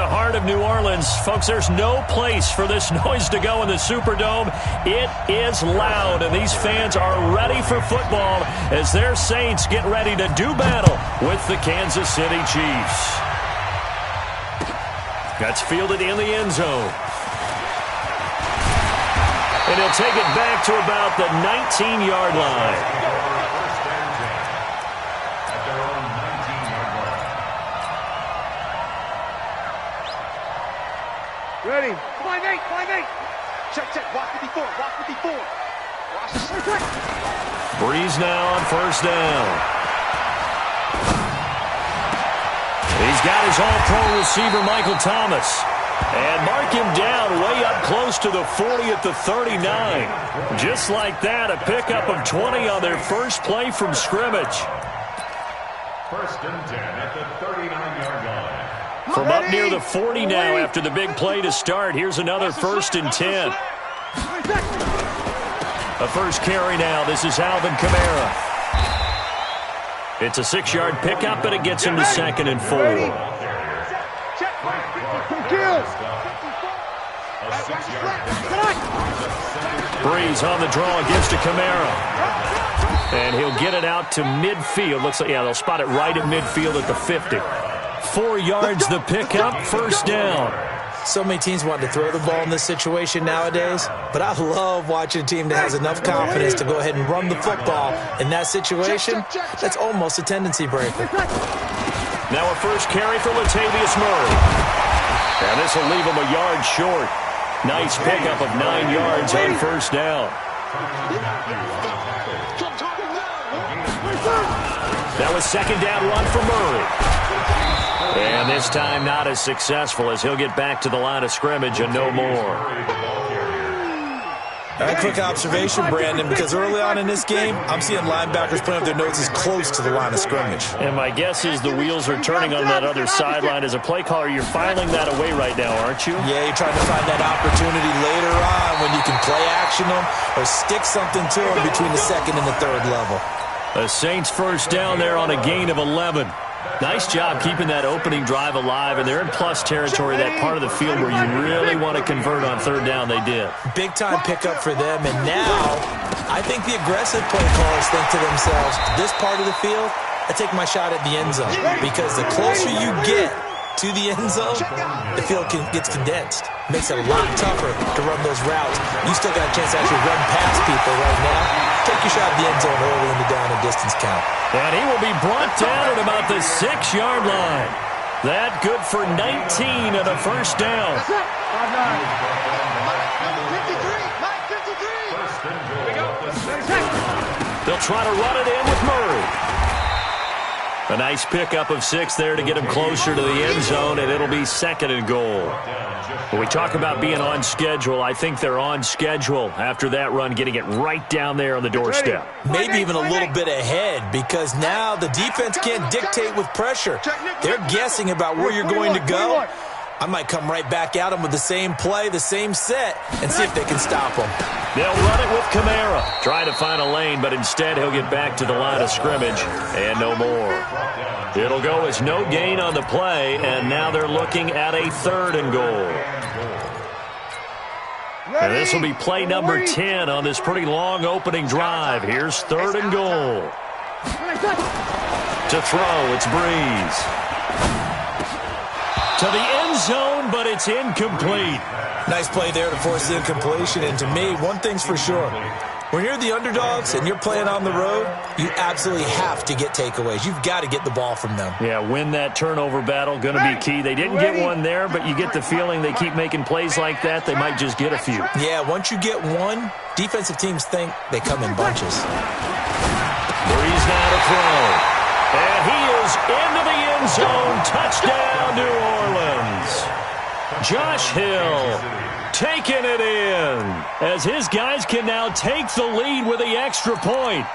the heart of New Orleans. Folks, there's no place for this noise to go in the Superdome. It is loud, and these fans are ready for football as their Saints get ready to do battle with the Kansas City Chiefs. That's fielded in the end zone. And he'll take it back to about the 19-yard line. Ready. 5-8, 5-8. Check. Watch 54, watch 54. Watch the Breeze now on first down. He's got his all-pro receiver, Michael Thomas. And mark him down way up close to the 40 at the 39. Just like that, a pickup of 20 on their first play from scrimmage. First and 10 at the 39-yard line. From up near the 40 now after the big play to start. Here's another first and 10. A first carry now. This is Alvin Kamara. It's a 6-yard pickup, and it gets him to 2nd and 4. Breeze on the draw, gives to Kamara. And he'll get it out to midfield. Looks like, yeah, they'll spot it right at midfield at the 50. 4 yards the pickup, first down. So many teams want to throw the ball in this situation nowadays, but I love watching a team that has enough confidence to go ahead and run the football. In that situation, that's almost a tendency breaker. Now a first carry for Latavius Murray. And this will leave him a yard short. Nice pickup of 9 yards on first down. That was second down run for Murray. And this time not as successful as he'll get back to the line of scrimmage and no more. A quick observation, Brandon, because early on in this game, I'm seeing linebackers putting up their noses close to the line of scrimmage. And my guess is the wheels are turning on that other sideline. As a play caller, you're filing that away right now, aren't you? Yeah, you're trying to find that opportunity later on when you can play action them or stick something to them between the 2nd and the 3rd level. The Saints first down there on a gain of 11. Nice job keeping that opening drive alive, and they're in plus territory, that part of the field where you really want to convert on 3rd down. They did. Big-time pickup for them, and now I think the aggressive play callers think to themselves, this part of the field, I take my shot at the end zone, because the closer you get to the end zone, the field gets condensed. Makes it a lot tougher to run those routes. You still got a chance to actually run past people right now. Take your shot at the end zone early in the down and distance count. And he will be brought down at about the 6-yard line. That good for 19 and a first down. They'll try to run it in with Murray. A nice pickup of 6 there to get him closer to the end zone, and it'll be 2nd and goal. When we talk about being on schedule, I think they're on schedule after that run, getting it right down there on the doorstep. Maybe even a little bit ahead, because now the defense can't dictate with pressure. They're guessing about where you're going to go. I might come right back at them with the same play, the same set, and see if they can stop them. They'll run it with Kamara. Try to find a lane, but instead he'll get back to the line of scrimmage and no more. It'll go as no gain on the play, and now they're looking at a 3rd and goal. And this will be play number 10 on this pretty long opening drive. Here's 3rd and goal. To throw, it's Breeze. To the end zone, but it's incomplete. Nice play there to force the incompletion. And to me, one thing's for sure. When you're the underdogs and you're playing on the road, you absolutely have to get takeaways. You've got to get the ball from them. Yeah, win that turnover battle, going to be key. They didn't get one there, but you get the feeling they keep making plays like that, they might just get a few. Yeah, once you get one, defensive teams think they come in bunches. Breeze now to throw. And he is into the end zone. Touchdown, New Orleans. Josh Hill taking it in as his guys can now take the lead with the extra point.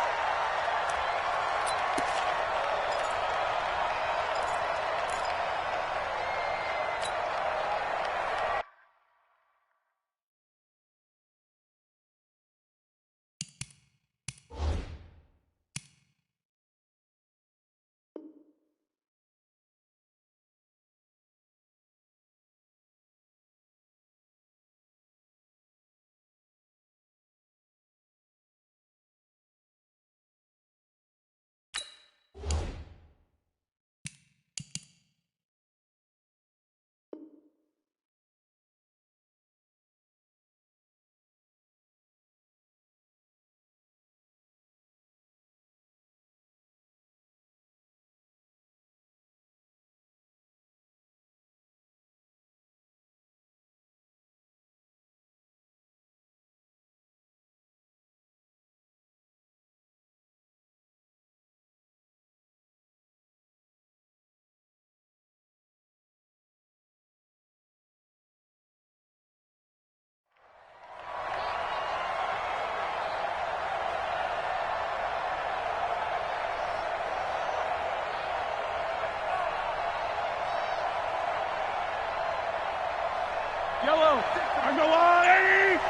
Yellow. I go on. 80.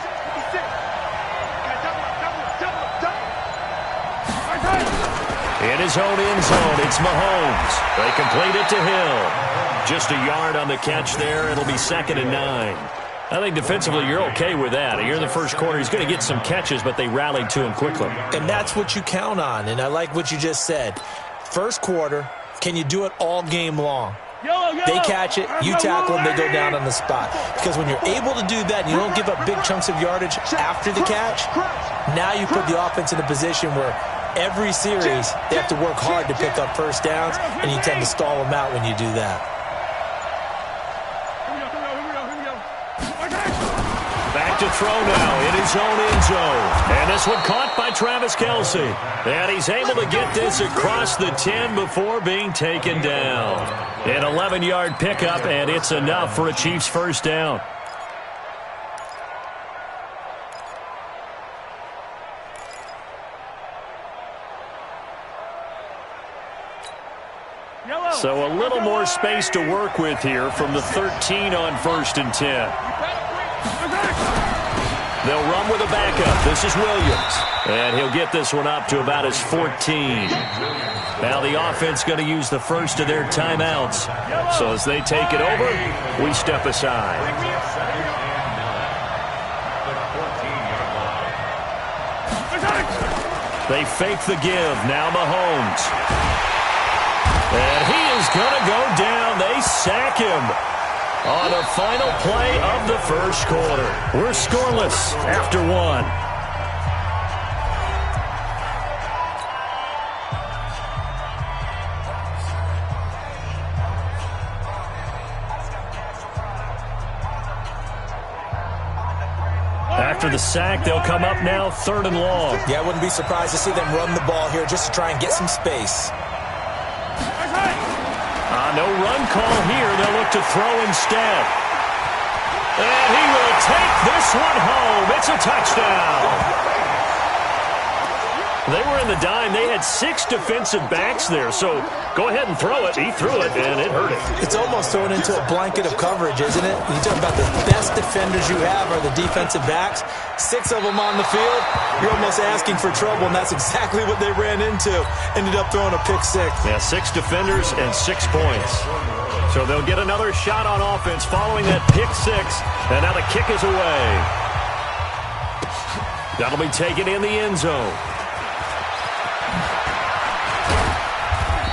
56. In his own end zone, it's Mahomes. They complete it to Hill. Just a yard on the catch there. It'll be 2nd and 9. I think defensively you're okay with that. Here in the first quarter, he's going to get some catches, but they rallied to him quickly. And that's what you count on, and I like what you just said. First quarter, can you do it all game long? They catch it, you tackle them, they go down on the spot. Because when you're able to do that and you don't give up big chunks of yardage after the catch, now you put the offense in a position where every series they have to work hard to pick up first downs, and you tend to stall them out when you do that. Back to throw now in his own end zone. And this one caught by Travis Kelce. And he's able to get this across the 10 before being taken down. An 11-yard pickup, and it's enough for a Chiefs first down. So a little more space to work with here from the 13 on 1st and 10. They'll run with a backup. This is Williams. And he'll get this one up to about his 14. Now the offense going to use the first of their timeouts. So as they take it over, we step aside. They fake the give. Now Mahomes. And he is going to go down. They sack him on the final play of the first quarter. We're scoreless after 1. After the sack, they'll come up now 3rd and long. Yeah, I wouldn't be surprised to see them run the ball here just to try and get some space. No run call here. They'll look to throw instead. And he will take this one home. It's a touchdown. They were in the dime. They had 6 defensive backs there. So go ahead and throw it. He threw it, and it hurt him. It's almost thrown into a blanket of coverage, isn't it? You talk about the best defenders you have are the defensive backs. 6 of them on the field. You're almost asking for trouble, and that's exactly what they ran into. Ended up throwing a pick 6. Yeah, 6 defenders and 6 points. So they'll get another shot on offense following that pick 6. And now the kick is away. That'll be taken in the end zone.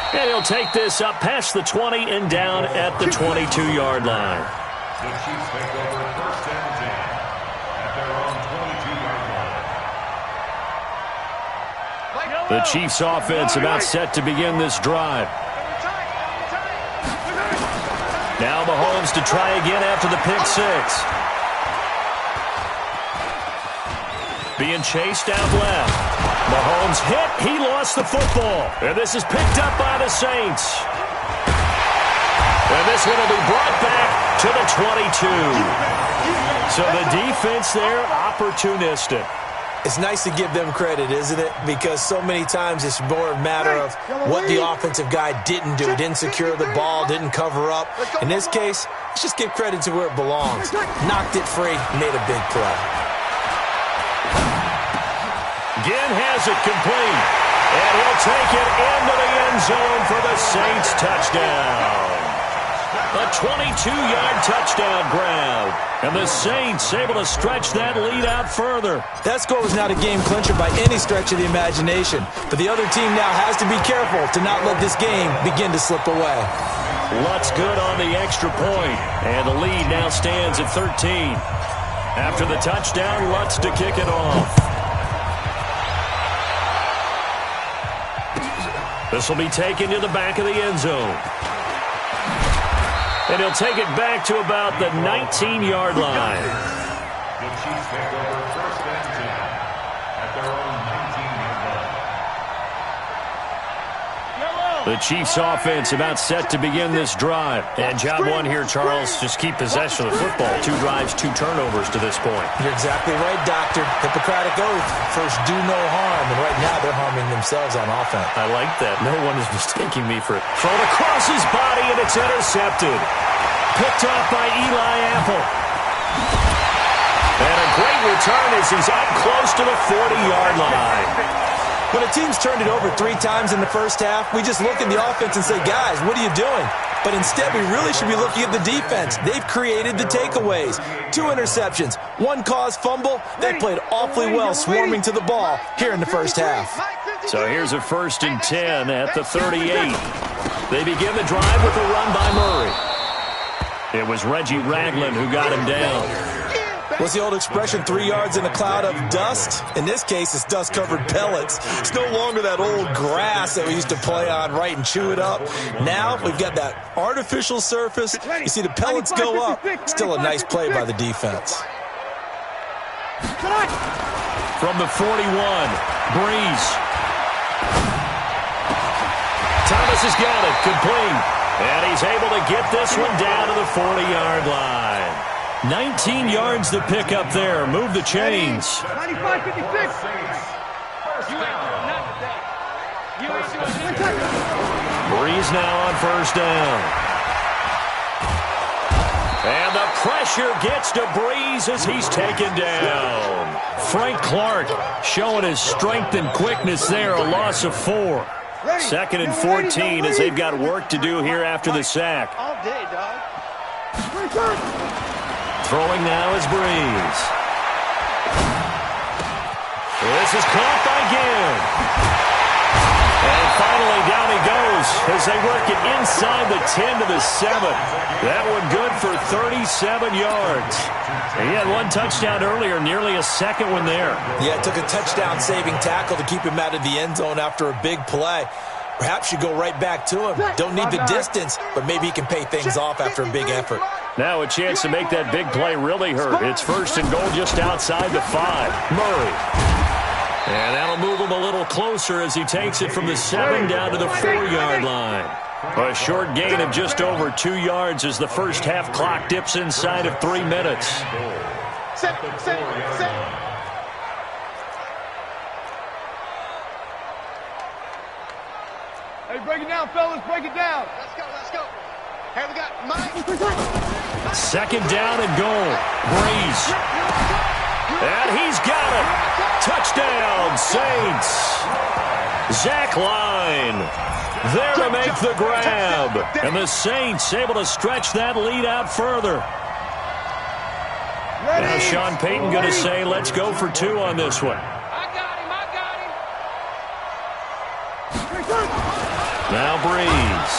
And he'll take this up past the 20 and down at the 22-yard line. The Chiefs take over 1st and 10 at their own 22-yard line. The Chiefs offense about set to begin this drive. Now Mahomes to try again after the pick 6. Being chased out left. Mahomes hit. He lost the football. And this is picked up by the Saints. And this one will be brought back to the 22. So the defense there, opportunistic. It's nice to give them credit, isn't it? Because so many times it's more a matter of what the offensive guy didn't do. Didn't secure the ball, didn't cover up. In this case, let's just give credit to where it belongs. Knocked it free, made a big play. Ginn has it complete. And he'll take it into the end zone for the Saints touchdown. A 22-yard touchdown grab. And the Saints able to stretch that lead out further. That score was not a game clincher by any stretch of the imagination. But the other team now has to be careful to not let this game begin to slip away. Lutz good on the extra point. And the lead now stands at 13. After the touchdown, Lutz to kick it off. This will be taken to the back of the end zone. And he'll take it back to about the 19-yard line. The Chiefs take over 1st and 10 at their own 19-yard line. The Chiefs offense about set to begin this drive. And job 1 here, Charles, just keep possession of the football. 2 drives, 2 turnovers to this point. You're exactly right, Doctor. Hippocratic oath. First, do no harm. And right now, they're harming themselves on offense. I like that. No one is mistaking me for it. Thrown across his body, and it's intercepted. Picked off by Eli Apple. And a great return as he's up close to the 40-yard line. When a team's turned it over 3 times in the first half, we just look at the offense and say, guys, what are you doing? But instead, we really should be looking at the defense. They've created the takeaways. 2 interceptions, 1 caused fumble. They played awfully well swarming to the ball here in the first half. So here's a 1st and 10 at the 38. They begin the drive with a run by Murray. It was Reggie Ragland who got him down. What's the old expression, 3 yards in a cloud of dust? In this case, it's dust-covered pellets. It's no longer that old grass that we used to play on, right, and chew it up. Now we've got that artificial surface. You see the pellets go up. Still a nice play by the defense. From the 41, Breeze. Thomas has got it, complete. And he's able to get this one down to the 40-yard line. 19 yards to pick up there. Move the chains. 95-56. Breeze now on 1st down. And the pressure gets to Breeze as he's taken down. Frank Clark showing his strength and quickness there, a loss of 4. 2nd and 14 as they've got work to do here after the sack. All day, dog. Throwing now is Breeze. This is caught by Gibb. And finally down he goes as they work it inside the 10 to the 7. That one good for 37 yards. He had 1 touchdown earlier, nearly a 2nd one there. Yeah, it took a touchdown-saving tackle to keep him out of the end zone after a big play. Perhaps you go right back to him. Don't need the distance, but maybe he can pay things off after a big effort. Now a chance to make that big play really hurt. It's 1st and goal just outside the 5. Murray. And that'll move him a little closer as he takes it from the 7 down to the 4-yard line. A short gain of just over 2 yards as the first half clock dips inside of 3 minutes. Set. Hey, break it down, fellas. Break it down. Let's go. Hey, we got Mike. 2nd down and goal. Breeze. And he's got it. Touchdown, Saints. Zach Line there to make the grab. And the Saints able to stretch that lead out further. Now Sean Payton going to say, let's go for 2 on this one. I got him. Now Breeze.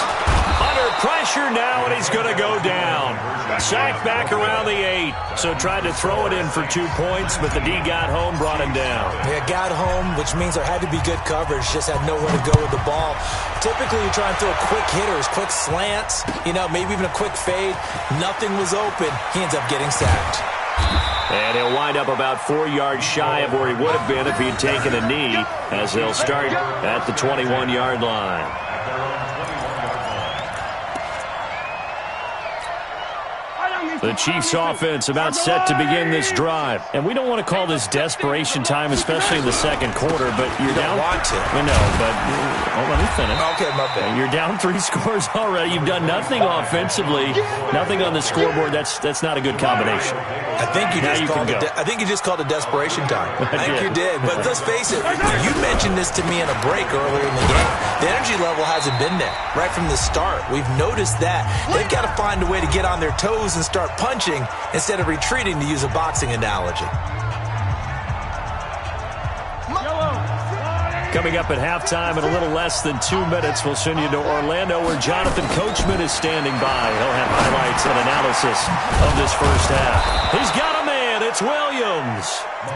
Under pressure now, and he's going to go down. Sacked back around the 8. So tried to throw it in for 2 points, but the D got home, brought him down. Yeah, got home, which means there had to be good coverage. Just had nowhere to go with the ball. Typically, you try and throw quick hitters, quick slants, maybe even a quick fade. Nothing was open. He ends up getting sacked. And he'll wind up about 4 yards shy of where he would have been if he had taken a knee, as they'll start at the 21-yard line. The Chiefs offense about set to begin this drive. And we don't want to call this desperation time, especially in the 2nd quarter, but you're down. You don't want to. I know, but let me finish. Okay, my bad. You're down 3 scores already. You've done nothing offensively, nothing on the scoreboard. That's not a good combination. I think you just called it desperation time. I think you did. But let's face it, you mentioned this to me in a break earlier in the game. The energy level hasn't been there right from the start. We've noticed that. They've got to find a way to get on their toes and start punching instead of retreating, to use a boxing analogy. Coming up at halftime in a little less than 2 minutes, we'll send you to Orlando where Jonathan Coachman is standing by. He'll have highlights and analysis of this first half. He's got a man. It's Williams.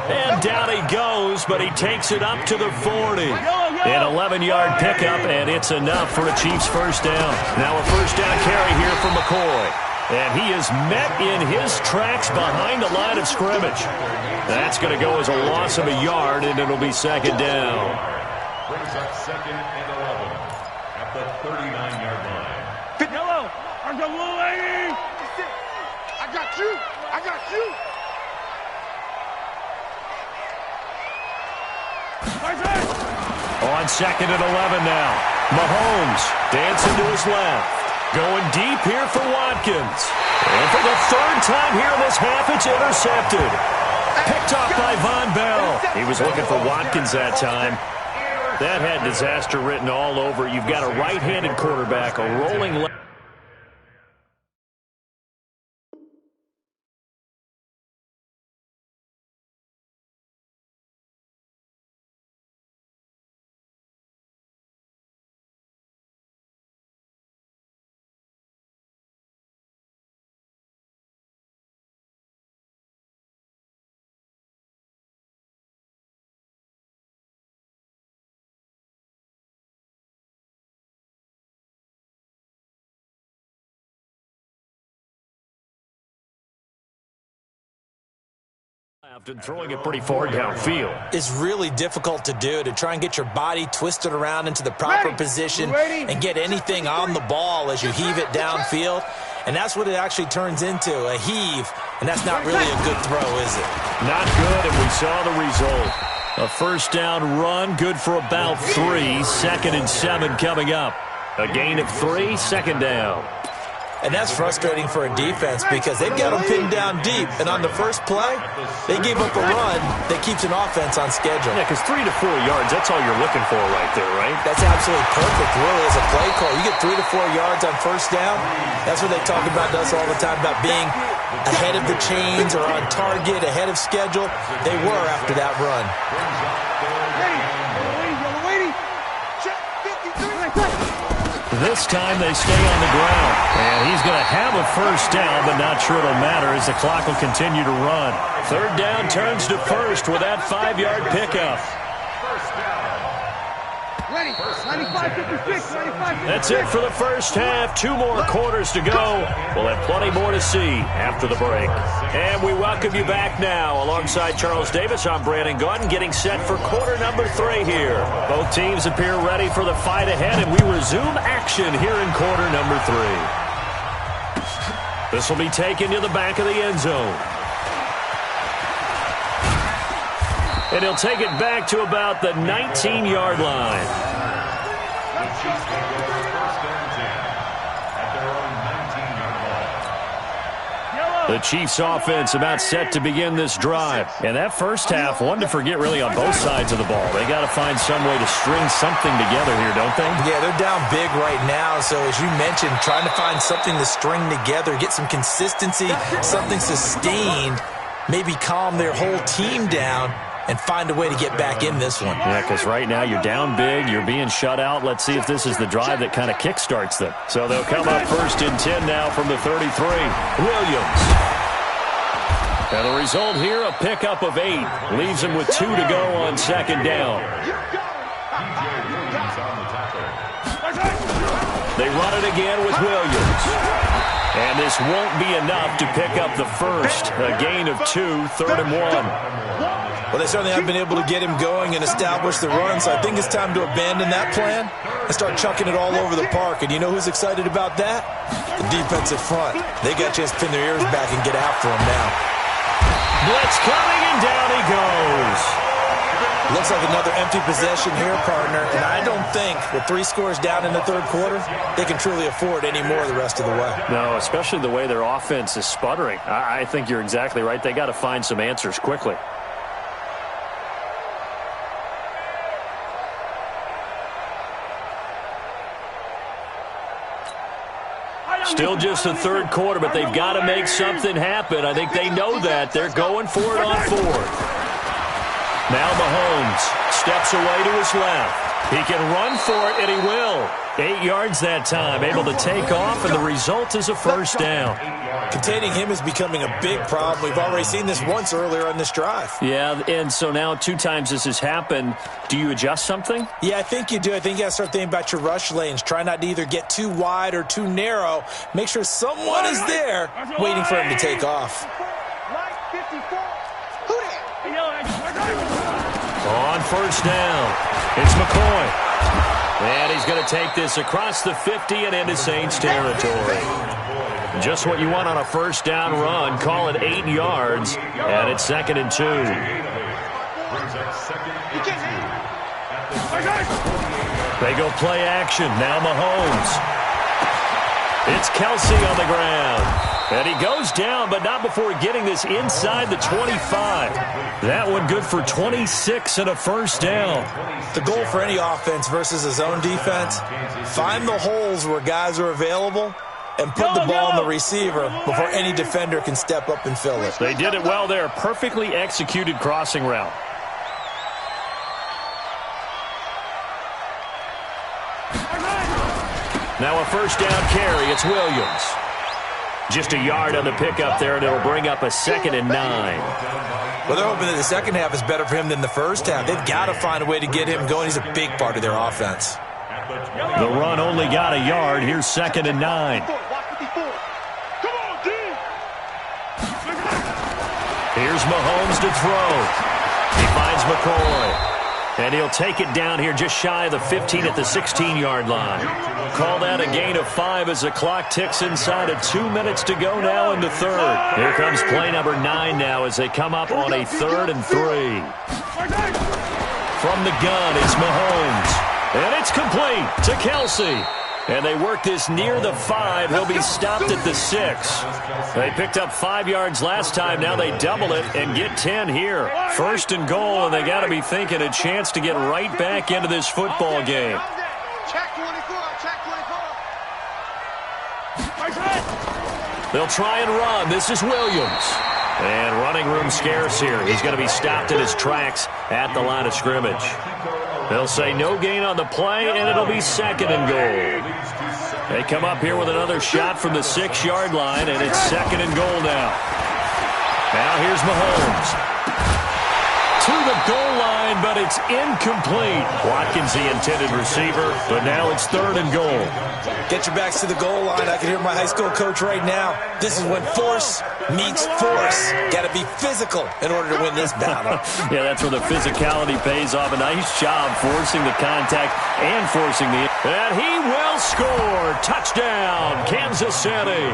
And down he goes, but he takes it up to the 40. An 11-yard pickup, and it's enough for a Chiefs first down. Now a first down carry here from McCoy. And he is met in his tracks behind the line of scrimmage. That's going to go as a loss of a yard, and it'll be 2nd down. Brings up 2nd and 11 at the 39-yard line. Yellow, I got little lady. I got you. On 2nd and 11 now. Mahomes dancing to his left. Going deep here for Watkins. And for the third time here in this half, it's intercepted. Picked off by Von Bell. He was looking for Watkins that time. That had disaster written all over. You've got a right-handed quarterback, a rolling left. And throwing it pretty far downfield. It's really difficult to do, to try and get your body twisted around into the proper position and get anything on the ball as you heave it downfield. And that's what it actually turns into, a heave. And that's not really a good throw, is it? Not good, and we saw the result. A first down run, good for about 3. 2nd and 7 coming up. A gain of 3, 2nd down. And that's frustrating for a defense because they've got them pinned down deep. And on the first play, they gave up a run that keeps an offense on schedule. Yeah, because 3 to 4 yards, that's all you're looking for right there, right? That's absolutely perfect, really, as a play call. You get 3 to 4 yards on first down. That's what they talk about to us all the time, about being ahead of the chains or on target, ahead of schedule. They were after that run. This time they stay on the ground. And he's going to have a first down, but not sure it'll matter as the clock will continue to run. 3rd down turns to 1st with that 5-yard pickup. That's it for the first half. 2 more quarters to go. We'll have plenty more to see after the break. And we welcome you back now. Alongside Charles Davis, I'm Brandon Gordon, getting set for quarter number 3 here. Both teams appear ready for the fight ahead, and we resume action here in quarter number 3. This will be taken to the back of the end zone. And he'll take it back to about the 19-yard line. The Chiefs offense about set to begin this drive. And that first half, one to forget really on both sides of the ball. They got to find some way to string something together here, don't they? Yeah, they're down big right now. So as you mentioned, trying to find something to string together, get some consistency, something sustained, maybe calm their whole team down and find a way to get back in this one. Yeah, because right now you're down big, you're being shut out. Let's see if this is the drive that kind of kickstarts them. So they'll come up 1st and 10 now from the 33. Williams. And the result here, a pickup of 8. Leaves them with 2 to go on 2nd down. They run it again with Williams. And this won't be enough to pick up the first. A gain of 2, 3rd and 1. Well, they certainly haven't been able to get him going and establish the run, so I think it's time to abandon that plan and start chucking it all over the park. And you know who's excited about that? The defensive front. They got a chance to pin their ears back and get after him now. Blitz coming, and down he goes. Looks like another empty possession here, partner, and I don't think with 3 scores down in the 3rd quarter, they can truly afford any more the rest of the way. No, especially the way their offense is sputtering. I think you're exactly right. They got to find some answers quickly. Still just the 3rd quarter, but they've got to make something happen. I think they know that. They're going for it on 4th. Now Mahomes steps away to his left. He can run for it, and he will. 8 yards that time, able to take off, and the result is a first down. Containing him is becoming a big problem. We've already seen this once earlier on this drive. Yeah, and so now 2 times this has happened. Do you adjust something? Yeah, I think you do. I think you got to start thinking about your rush lanes. Try not to either get too wide or too narrow. Make sure someone is there waiting for him to take off. On first down, it's McCoy. And he's going to take this across the 50 and into Saints territory. Just what you want on a first down run. Call it 8 yards, and it's 2nd and 2. They go play action. Now Mahomes. It's Kelsey on the ground. And he goes down, but not before getting this inside the 25. That one good for 26 and a first down. The goal for any offense versus a zone defense, find the holes where guys are available and put the ball on the receiver before any defender can step up and fill it. They did it well there. Perfectly executed crossing route. Now a first down carry. It's Williams. Just a yard on the pickup there, and it'll bring up a 2nd and 9. Well, they're hoping that the second half is better for him than the first half. They've got to find a way to get him going. He's a big part of their offense. The run only got a yard. Here's 2nd and 9. Here's Mahomes to throw. He finds McCoy. And he'll take it down here just shy of the 15 at the 16-yard line. Call that a gain of 5 as the clock ticks inside of 2 minutes to go now in the third. Here comes play number 9 now as they come up on a 3rd and 3. From the gun, it's Mahomes. And it's complete to Kelsey. And they work this near the 5. He'll be stopped at the 6. They picked up 5 yards last time. Now they double it and get 10 here. 1st and goal, and they got to be thinking a chance to get right back into this football game. Check 24, check 24. They'll try and run. This is Williams. And running room scarce here. He's going to be stopped in his tracks at the line of scrimmage. They'll say no gain on the play, and it'll be 2nd and goal. They come up here with another shot from the 6-yard line, and it's 2nd and goal now. Now here's Mahomes. To the goal line, but it's incomplete. Watkins, the intended receiver, but now it's 3rd and goal. Get your backs to the goal line. I can hear my high school coach right now. This is when force meets force. Got to be physical in order to win this battle. Yeah, that's where the physicality pays off. A nice job forcing the contact and forcing the... And he will score. Touchdown, Kansas City.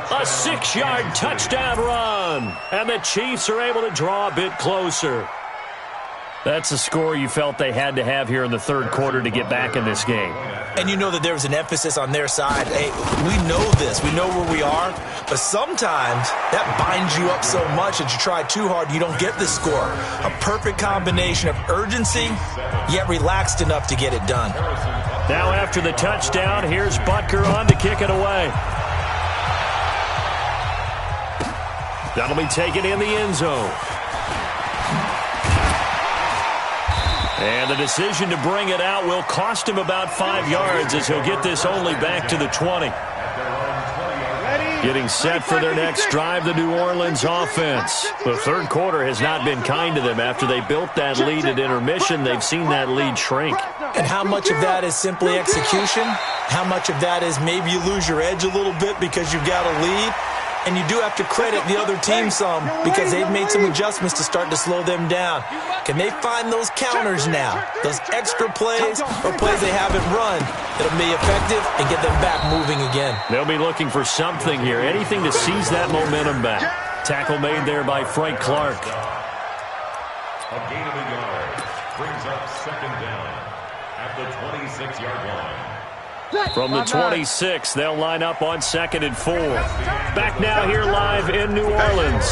A 6-yard touchdown run. And the Chiefs are able to draw a bit closer. That's a score you felt they had to have here in the third quarter to get back in this game. And you know that there was an emphasis on their side. Hey, we know this. We know where we are. But sometimes that binds you up so much that you try too hard, you don't get the score. A perfect combination of urgency, yet relaxed enough to get it done. Now after the touchdown, here's Butker on to kick it away. That'll be taken in the end zone. And the decision to bring it out will cost him about 5 yards as he'll get this only back to the 20. Getting set for their next drive, the New Orleans offense. The third quarter has not been kind to them. After they built that lead at intermission, they've seen that lead shrink. And how much of that is simply execution? How much of that is maybe you lose your edge a little bit because you've got a lead? And you do have to credit the other team some because they've made some adjustments to start to slow them down. Can they find those counters now, those extra plays or plays they haven't run that'll be effective and get them back moving again? They'll be looking for something here, anything to seize that momentum back. Tackle made there by Frank Clark. A gain of a yard brings up 2nd down at the 26-yard line. From the 26, they'll line up on 2nd and 4. Back now here live in New Orleans.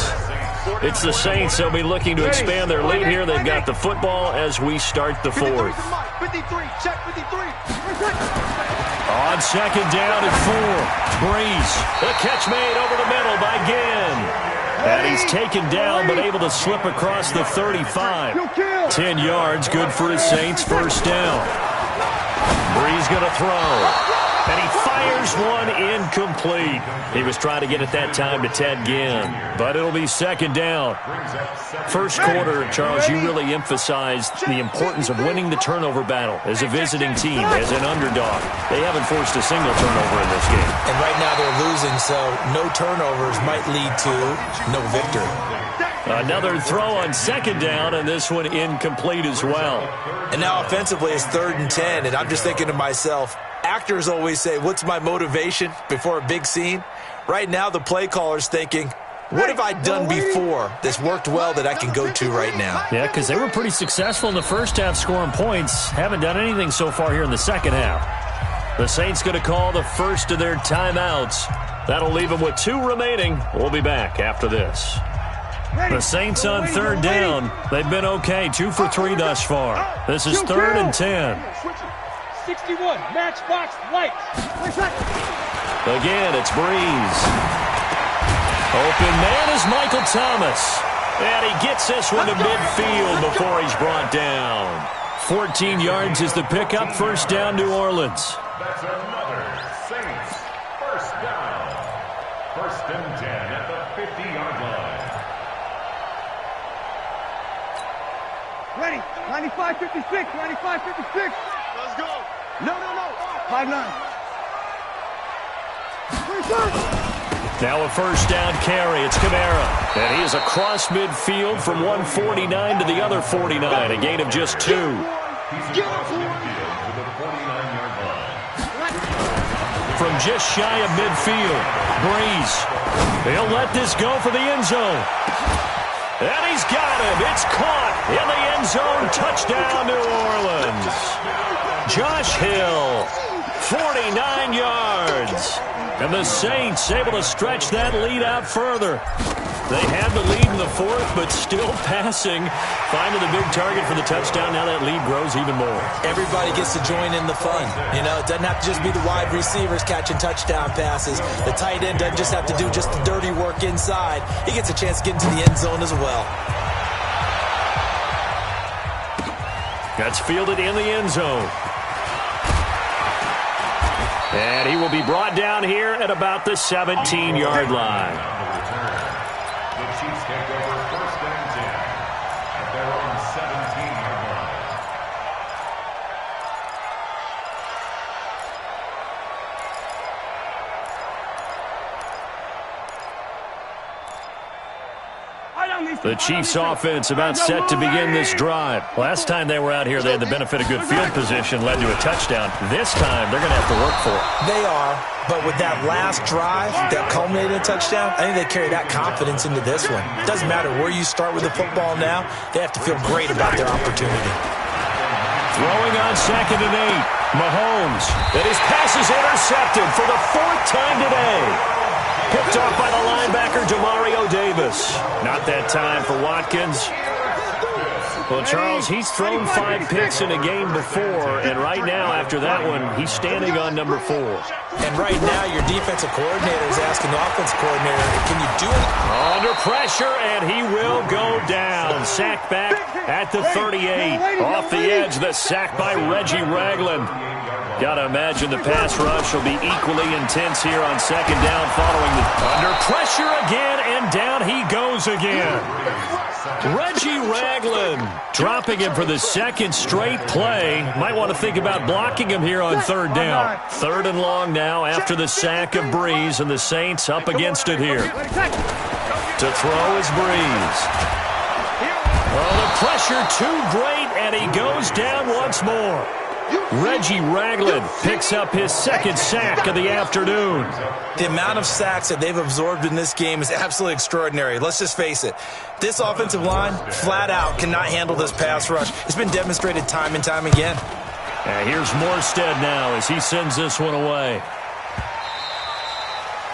It's the Saints. They'll be looking to expand their lead here. They've got the football as we start the fourth. 53, check 53. On 2nd down and 4. Breeze. The catch made over the middle by Ginn. And he's taken down but able to slip across the 35. 10 yards, good for his Saints. First down. Breeze going to throw. And he fires one incomplete. He was trying to get it that time to Ted Ginn. But it'll be 2nd down. First quarter, Charles, you really emphasized the importance of winning the turnover battle as a visiting team, as an underdog. They haven't forced a single turnover in this game. And right now they're losing, so no turnovers might lead to no victory. Another throw on 2nd down, and this one incomplete as well. And now offensively it's 3rd and 10, and I'm just thinking to myself, actors always say, what's my motivation before a big scene? Right now the play caller's thinking, what have I done before that's worked well that I can go to right now? Yeah, because they were pretty successful in the first half scoring points. Haven't done anything so far here in the second half. The Saints going to call the first of their timeouts. That'll leave them with 2 remaining. We'll be back after this. The Saints on third down. They've been okay, 2 for 3 thus far. This is 3rd and 10. 61, matchbox lights. Again, it's Breeze. Open man is Michael Thomas. And he gets this one to midfield before he's brought down. 14 yards is the pickup. First down, New Orleans. That's another Saints first down. 1st and 10 at the 50-yard line. Ready, 95-56, 95-56. Let's go. No. 5-9. Now a first down carry. It's Kamara. And he is across midfield from 149 to the other 49. A gain of just 2. He's across midfield to the 49-yard line. From just shy of midfield, Breeze. He'll let this go for the end zone. And he's got him. It's caught in the end zone. Touchdown, New Orleans. Josh Hill, 49 yards. And the Saints able to stretch that lead out further. They had the lead in the 4th, but still passing. Finding the big target for the touchdown. Now that lead grows even more. Everybody gets to join in the fun. You know, it doesn't have to just be the wide receivers catching touchdown passes. The tight end doesn't just have to do just the dirty work inside. He gets a chance to get into the end zone as well. That's fielded in the end zone. And he will be brought down here at about the 17-yard line. The Chiefs take over 1st and 10 at their own 17-yard line. The Chiefs offense about set to begin this drive. Last time they were out here, they had the benefit of good field position, led to a touchdown. This time, they're going to have to work for it. They are, but with that last drive that culminated in a touchdown, I think they carry that confidence into this one. It doesn't matter where you start with the football now. They have to feel great about their opportunity. Throwing on 2nd and 8. Mahomes. And his pass is intercepted for the 4th time today. Picked off by the linebacker, Demario Davis. Not that time for Watkins. Well, Charles, he's thrown 5 picks in a game before, and right now, after that one, he's standing on number 4. And right now, your defensive coordinator is asking the offensive coordinator, can you do it? Under pressure, and he will go down. Sacked back at the 38. Off the edge, the sack by Reggie Ragland. Got to imagine the pass rush will be equally intense here on 2nd down following the under pressure again, and down he goes again. Reggie Ragland dropping him for the 2nd straight play. Might want to think about blocking him here on 3rd down. 3rd and long now after the sack of Breeze, and the Saints up against it here. To throw is Breeze. Oh, the pressure too great, and he goes down once more. Reggie Ragland picks up his 2nd sack of the afternoon. The amount of sacks that they've absorbed in this game is absolutely extraordinary. Let's just face it. This offensive line, flat out, cannot handle this pass rush. It's been demonstrated time and time again. Here's Morstead now as he sends this one away.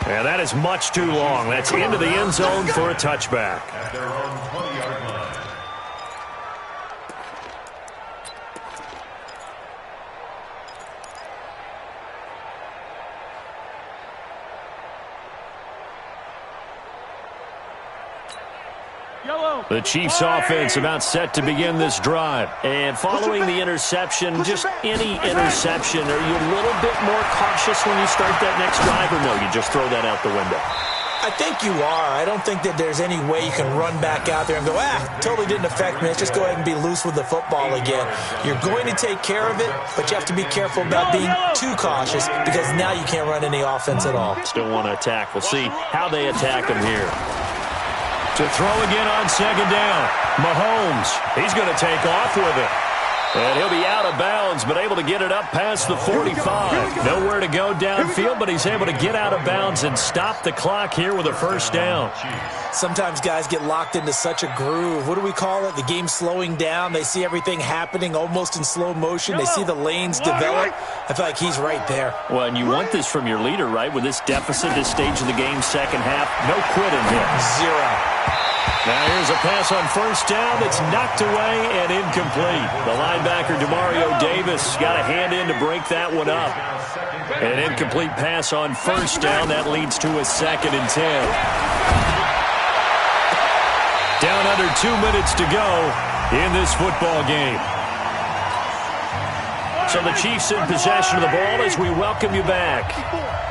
And that is much too long. That's into the end zone for a touchback. At their own 20-yard line. The Chiefs offense about set to begin this drive. And following the interception, just any interception, are you a little bit more cautious when you start that next drive, or no, you just throw that out the window? I think you are. I don't think that there's any way you can run back out there and go, totally didn't affect me. Let's just go ahead and be loose with the football again. You're going to take care of it, but you have to be careful about being too cautious because now you can't run any offense at all. Still want to attack. We'll see how they attack him here. To throw again on 2nd down. Mahomes, he's going to take off with it. And he'll be out of bounds, but able to get it up past the 45. Nowhere to go downfield, but he's able to get out of bounds and stop the clock here with a first down. Sometimes guys get locked into such a groove. What do we call it? The game's slowing down. They see everything happening almost in slow motion. They see the lanes develop. I feel like he's right there. Well, and you want this from your leader, right? With this deficit, this stage of the game, second half, no quitting here. Zero. Now here's a pass on first down that's knocked away and incomplete. The linebacker, Demario Davis, got a hand in to break that one up. And an incomplete pass on first down. That leads to a 2nd and 10. Down under 2 minutes to go in this football game. So the Chiefs in possession of the ball as we welcome you back.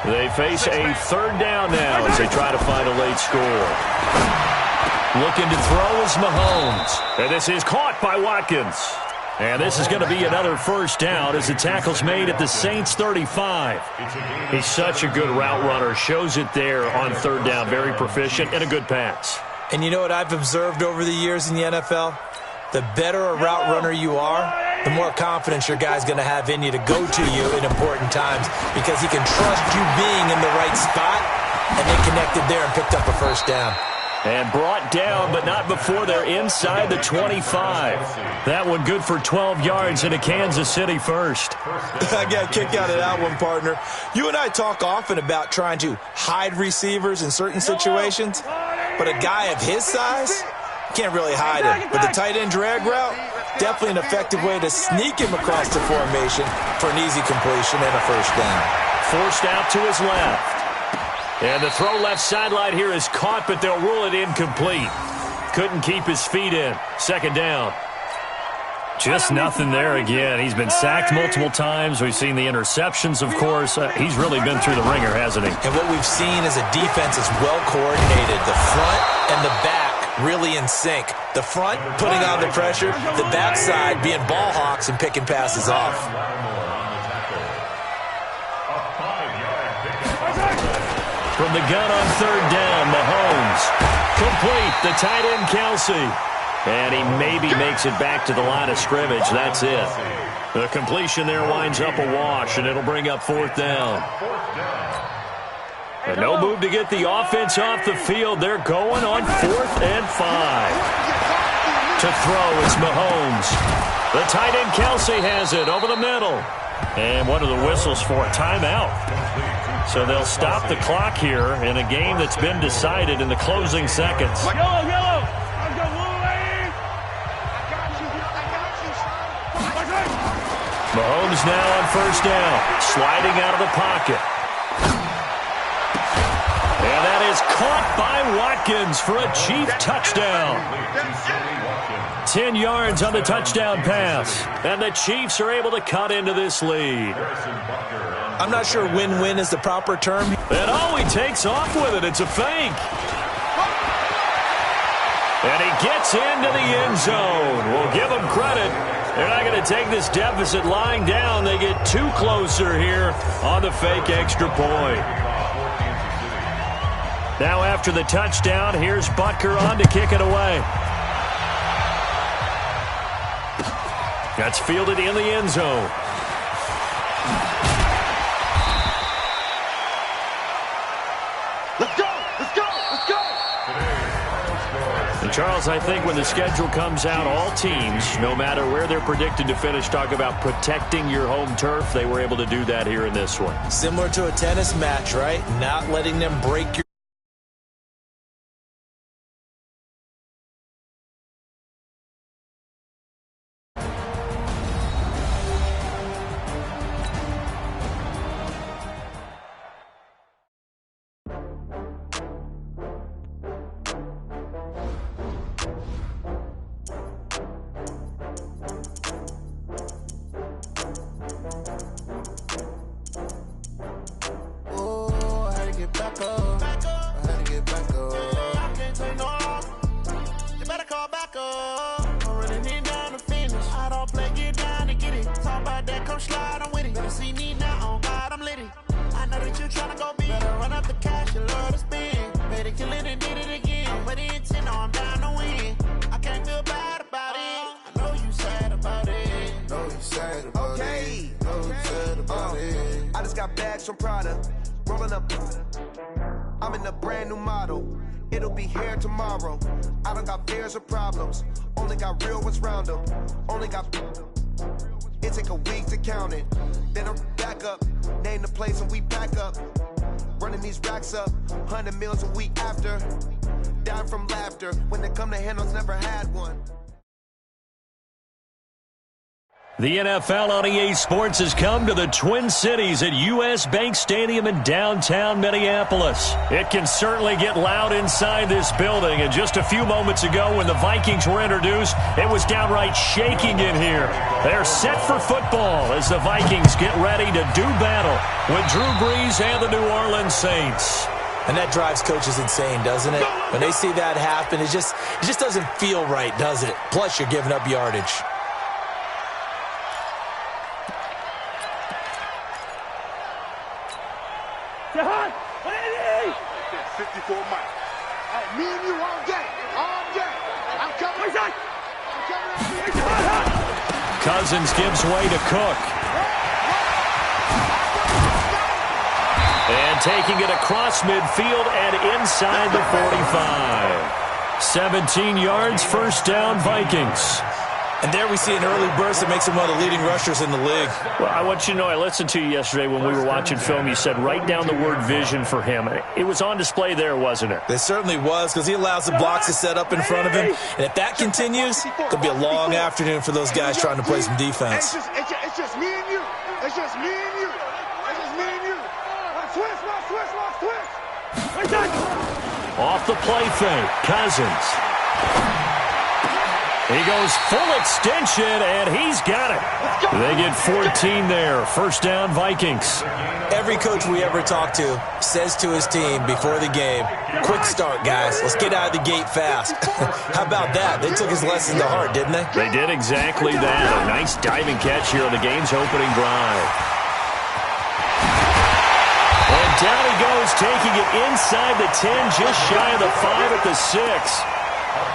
They face a 3rd down now as they try to find a late score. Looking to throw is Mahomes. And this is caught by Watkins. And this is going to be another first down as the tackle's made at the Saints 35. He's such a good route runner. Shows it there on 3rd down. Very proficient and a good pass. And you know what I've observed over the years in the NFL? The better a route runner you are, the more confidence your guy's going to have in you to go to you in important times because he can trust you being in the right spot, and they connected there and picked up a first down. And brought down, but not before they're inside the 25. That one good for 12 yards into Kansas City first. I got a kick out of that one, partner. You and I talk often about trying to hide receivers in certain situations, but a guy of his size can't really hide him. But the tight end drag route, definitely an effective way to sneak him across the formation for an easy completion and a first down. Forced out to his left. And the throw left sideline here is caught, but they'll rule it incomplete. Couldn't keep his feet in. 2nd down. Just nothing there again. He's been sacked multiple times. We've seen the interceptions, of course. He's really been through the ringer, hasn't he? And what we've seen is a defense is well coordinated. The front and the back really in sync. The front putting on the pressure, the backside being ball hawks and picking passes off. From the gun on 3rd down, Mahomes. Complete, the tight end Kelsey. And he maybe makes it back to the line of scrimmage. That's it. The completion there winds up a wash, and it'll bring up 4th down. And no move to get the offense off the field. They're going on 4th and 5. To throw, it's Mahomes. The tight end Kelsey has it over the middle. And what are the whistles for? A timeout. So they'll stop the clock here in a game that's been decided in the closing seconds. Yellow. Mahomes now on first down, sliding out of the pocket. And that is caught by Watkins for a Chief touchdown. 10 yards on the touchdown pass. And the Chiefs are able to cut into this lead. I'm not sure win-win is the proper term. And he takes off with it. It's a fake. And he gets into the end zone. We'll give him credit. They're not going to take this deficit lying down. They get too closer here on the fake extra point. Now after the touchdown, here's Butker on to kick it away. That's fielded in the end zone. Let's go! Let's go! Let's go! And Charles, I think when the schedule comes out, all teams, no matter where they're predicted to finish, talk about protecting your home turf. They were able to do that here in this one. Similar to a tennis match, right? Not letting them break your... Back up. from Prada, rolling up. I'm in a brand new model. It'll be here tomorrow. I don't got fears or problems. Only got real ones round them. Only got. It take a week to count it. Then I'm back up. Name the place and we pack up. Running these racks up. 100 meals a week after. Down from laughter. When they come to handles, never had one. The NFL on EA Sports has come to the Twin Cities at U.S. Bank Stadium in downtown Minneapolis. It can certainly get loud inside this building, and just a few moments ago when the Vikings were introduced, it was downright shaking in here. They're set for football as the Vikings get ready to do battle with Drew Brees and the New Orleans Saints. And that drives coaches insane, doesn't it? When they see that happen, it just doesn't feel right, does it? Plus, you're giving up yardage. Jahan, 54 Mike. Me and you all day. All day. I'm coming. Cousins gives way to Cook. And taking it across midfield and inside the 45. 17 yards, first down, Vikings. And there we see an early burst that makes him one of the leading rushers in the league. Well, I want you to know, I listened to you yesterday when we were watching film. You said write down the word vision for him. It was on display there, wasn't it? It certainly was, because he allows the blocks to set up in front of him. And if that continues, it could be a long afternoon for those guys trying to play some defense. It's just me and you. It's just me and you. It's just me and you. Switch. Off the play fake, Cousins. He goes full extension, and he's got it. They get 14 there. First down, Vikings. Every coach we ever talk to says to his team before the game, quick start, guys. Let's get out of the gate fast. How about that? They took his lesson to heart, didn't they? They did exactly that. A nice diving catch here on the game's opening drive. And down he goes, taking it inside the 10, just shy of the 5 at the 6.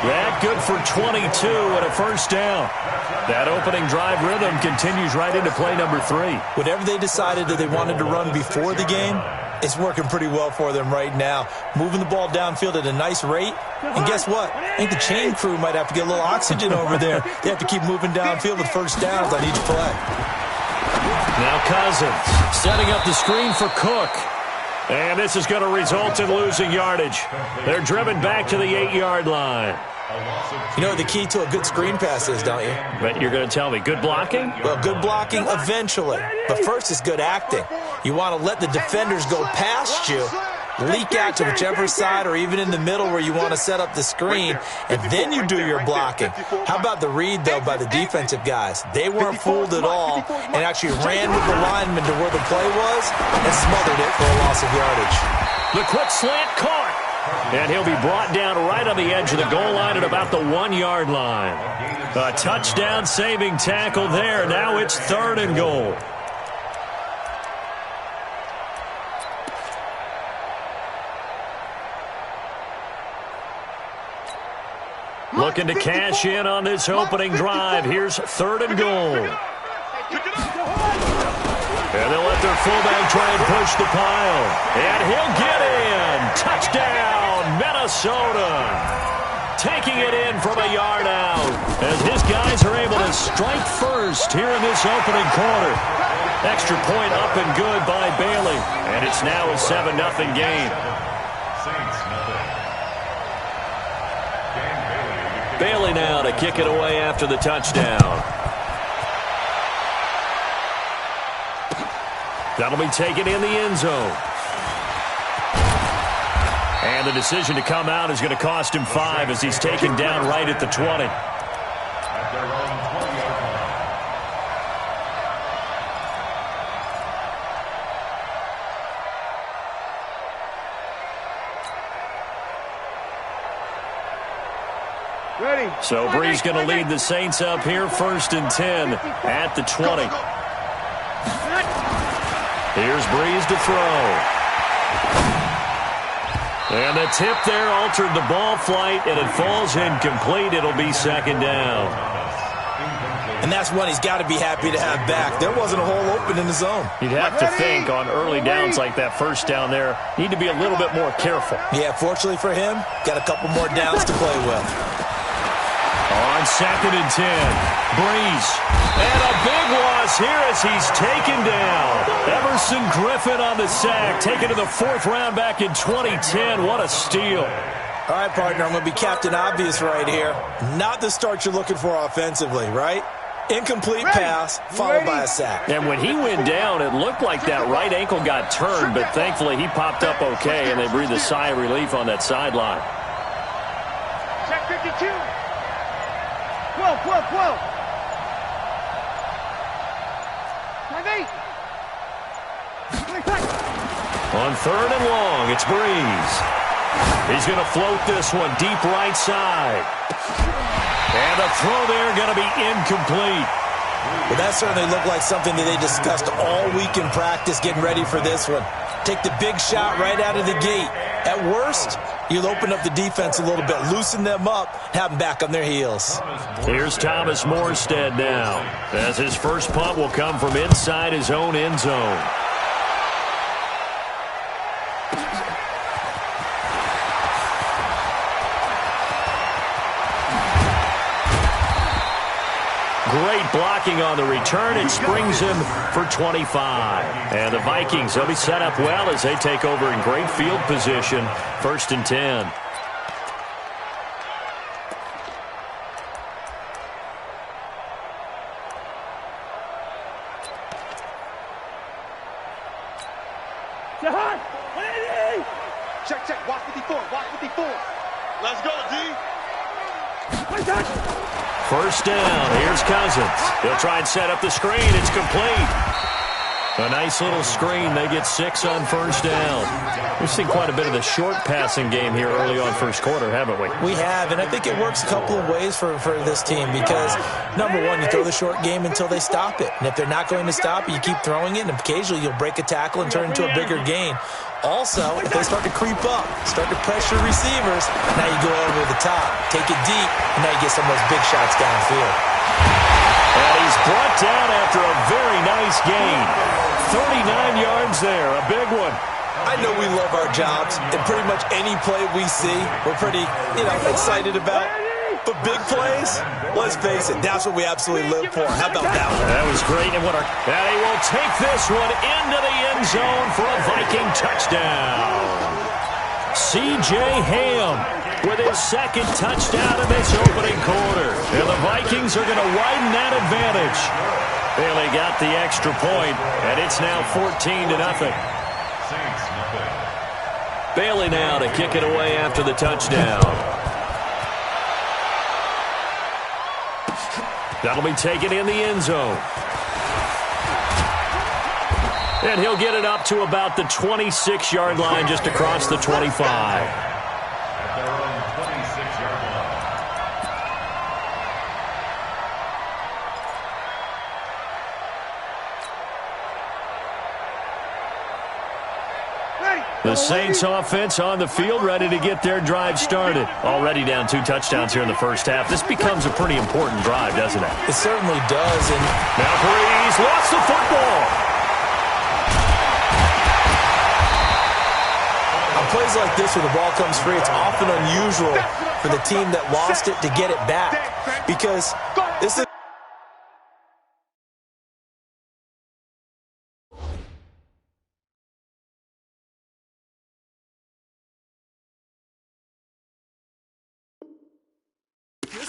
That good for 22 and a first down. That opening drive rhythm continues right into play number 3. Whatever they decided that they wanted to run before the game, it's working pretty well for them right now. Moving the ball downfield at a nice rate. And guess what? I think the chain crew might have to get a little oxygen over there. They have to keep moving downfield with first downs on each play. Now Cousins setting up the screen for Cook. And this is going to result in losing yardage. They're driven back to the 8-yard line. You know what the key to a good screen pass is, don't you? But you're going to tell me, good blocking? Well, good blocking eventually. But first is good acting. You want to let the defenders go past you, leak out to whichever side or even in the middle where you want to set up the screen, and then you do your blocking. How about the read, though, by the defensive guys? They weren't fooled at all and actually ran with the lineman to where the play was and smothered it for a loss of yardage. The quick slant caught. And he'll be brought down right on the edge of the goal line at about the 1-yard line. A touchdown saving tackle there. Now it's 3rd and goal. Looking to cash in on this opening drive. Here's 3rd and goal. And they'll let their fullback try and push the pile. And he'll get in. Touchdown, Minnesota. Taking it in from a yard out. As his guys are able to strike first here in this opening quarter. Extra point up and good by Bailey. And it's now a 7-0 game. Bailey now to kick it away after the touchdown. That'll be taken in the end zone. And the decision to come out is going to cost him 5 as he's taken down right at the 20. Ready. So Brees going to lead the Saints up here, 1st and 10 at the 20. Here's Brees to throw. And the tip there altered the ball flight, and it falls incomplete. It'll be 2nd down. And that's one he's got to be happy to have back. There wasn't a hole open in the zone. You'd have to think on early downs like that first down there, need to be a little bit more careful. Yeah, fortunately for him, got a couple more downs to play with. On 2nd and 10, Breeze. And a big loss here as he's taken down. Emerson Griffin on the sack, taken to the 4th round back in 2010. What a steal. All right, partner, I'm going to be Captain Obvious right here. Not the start you're looking for offensively, right? Incomplete pass, followed by a sack. And when he went down, it looked like that right ankle got turned, but thankfully he popped up okay, and they breathed a sigh of relief on that sideline. Check 52. 12, 12, 12. 28. On 3rd and long, it's Breeze. He's going to float this one deep right side. And the throw there going to be incomplete. Well, that certainly looked like something that they discussed all week in practice getting ready for this one. Take the big shot right out of the gate. At worst, you'll open up the defense a little bit, loosen them up, have them back on their heels. Here's Thomas Morstead now, as his first punt will come from inside his own end zone. Great blocking on the return. It springs him for 25. And the Vikings, they'll be set up well as they take over in great field position. 1st and 10. Check, check. Watch 54. Watch 54. Let's go, D. 1st down. Here's Cousins. He'll try and set up the screen. It's complete. A nice little screen. They get 6 on 1st down. We've seen quite a bit of the short passing game here early on 1st quarter, haven't we? We have, and I think it works a couple of ways for this team because, number one, you throw the short game until they stop it. And if they're not going to stop it, you keep throwing it, and occasionally you'll break a tackle and turn it into a bigger gain. Also, if they start to creep up, start to pressure receivers, now you go over the top, take it deep, and now you get some of those big shots downfield. And he's brought down after a very nice gain. 39 yards there, a big one. I know we love our jobs, and pretty much any play we see, we're pretty, excited about. But big plays, let's face it, that's what we absolutely live for. How about that one? That was great. And he will take this one into the end zone for a Viking touchdown. C.J. Ham with his 2nd touchdown in this opening quarter. And the Vikings are going to widen that advantage. Bailey got the extra point, and it's now 14-0. Bailey now to kick it away after the touchdown. That'll be taken in the end zone. And he'll get it up to about the 26-yard line, just across the 25. The Saints offense on the field, ready to get their drive started. Already down 2 touchdowns here in the first half. This becomes a pretty important drive, doesn't it? It certainly does. And now Breeze lost the football. On plays like this where the ball comes free, it's often unusual for the team that lost it to get it back. Because this is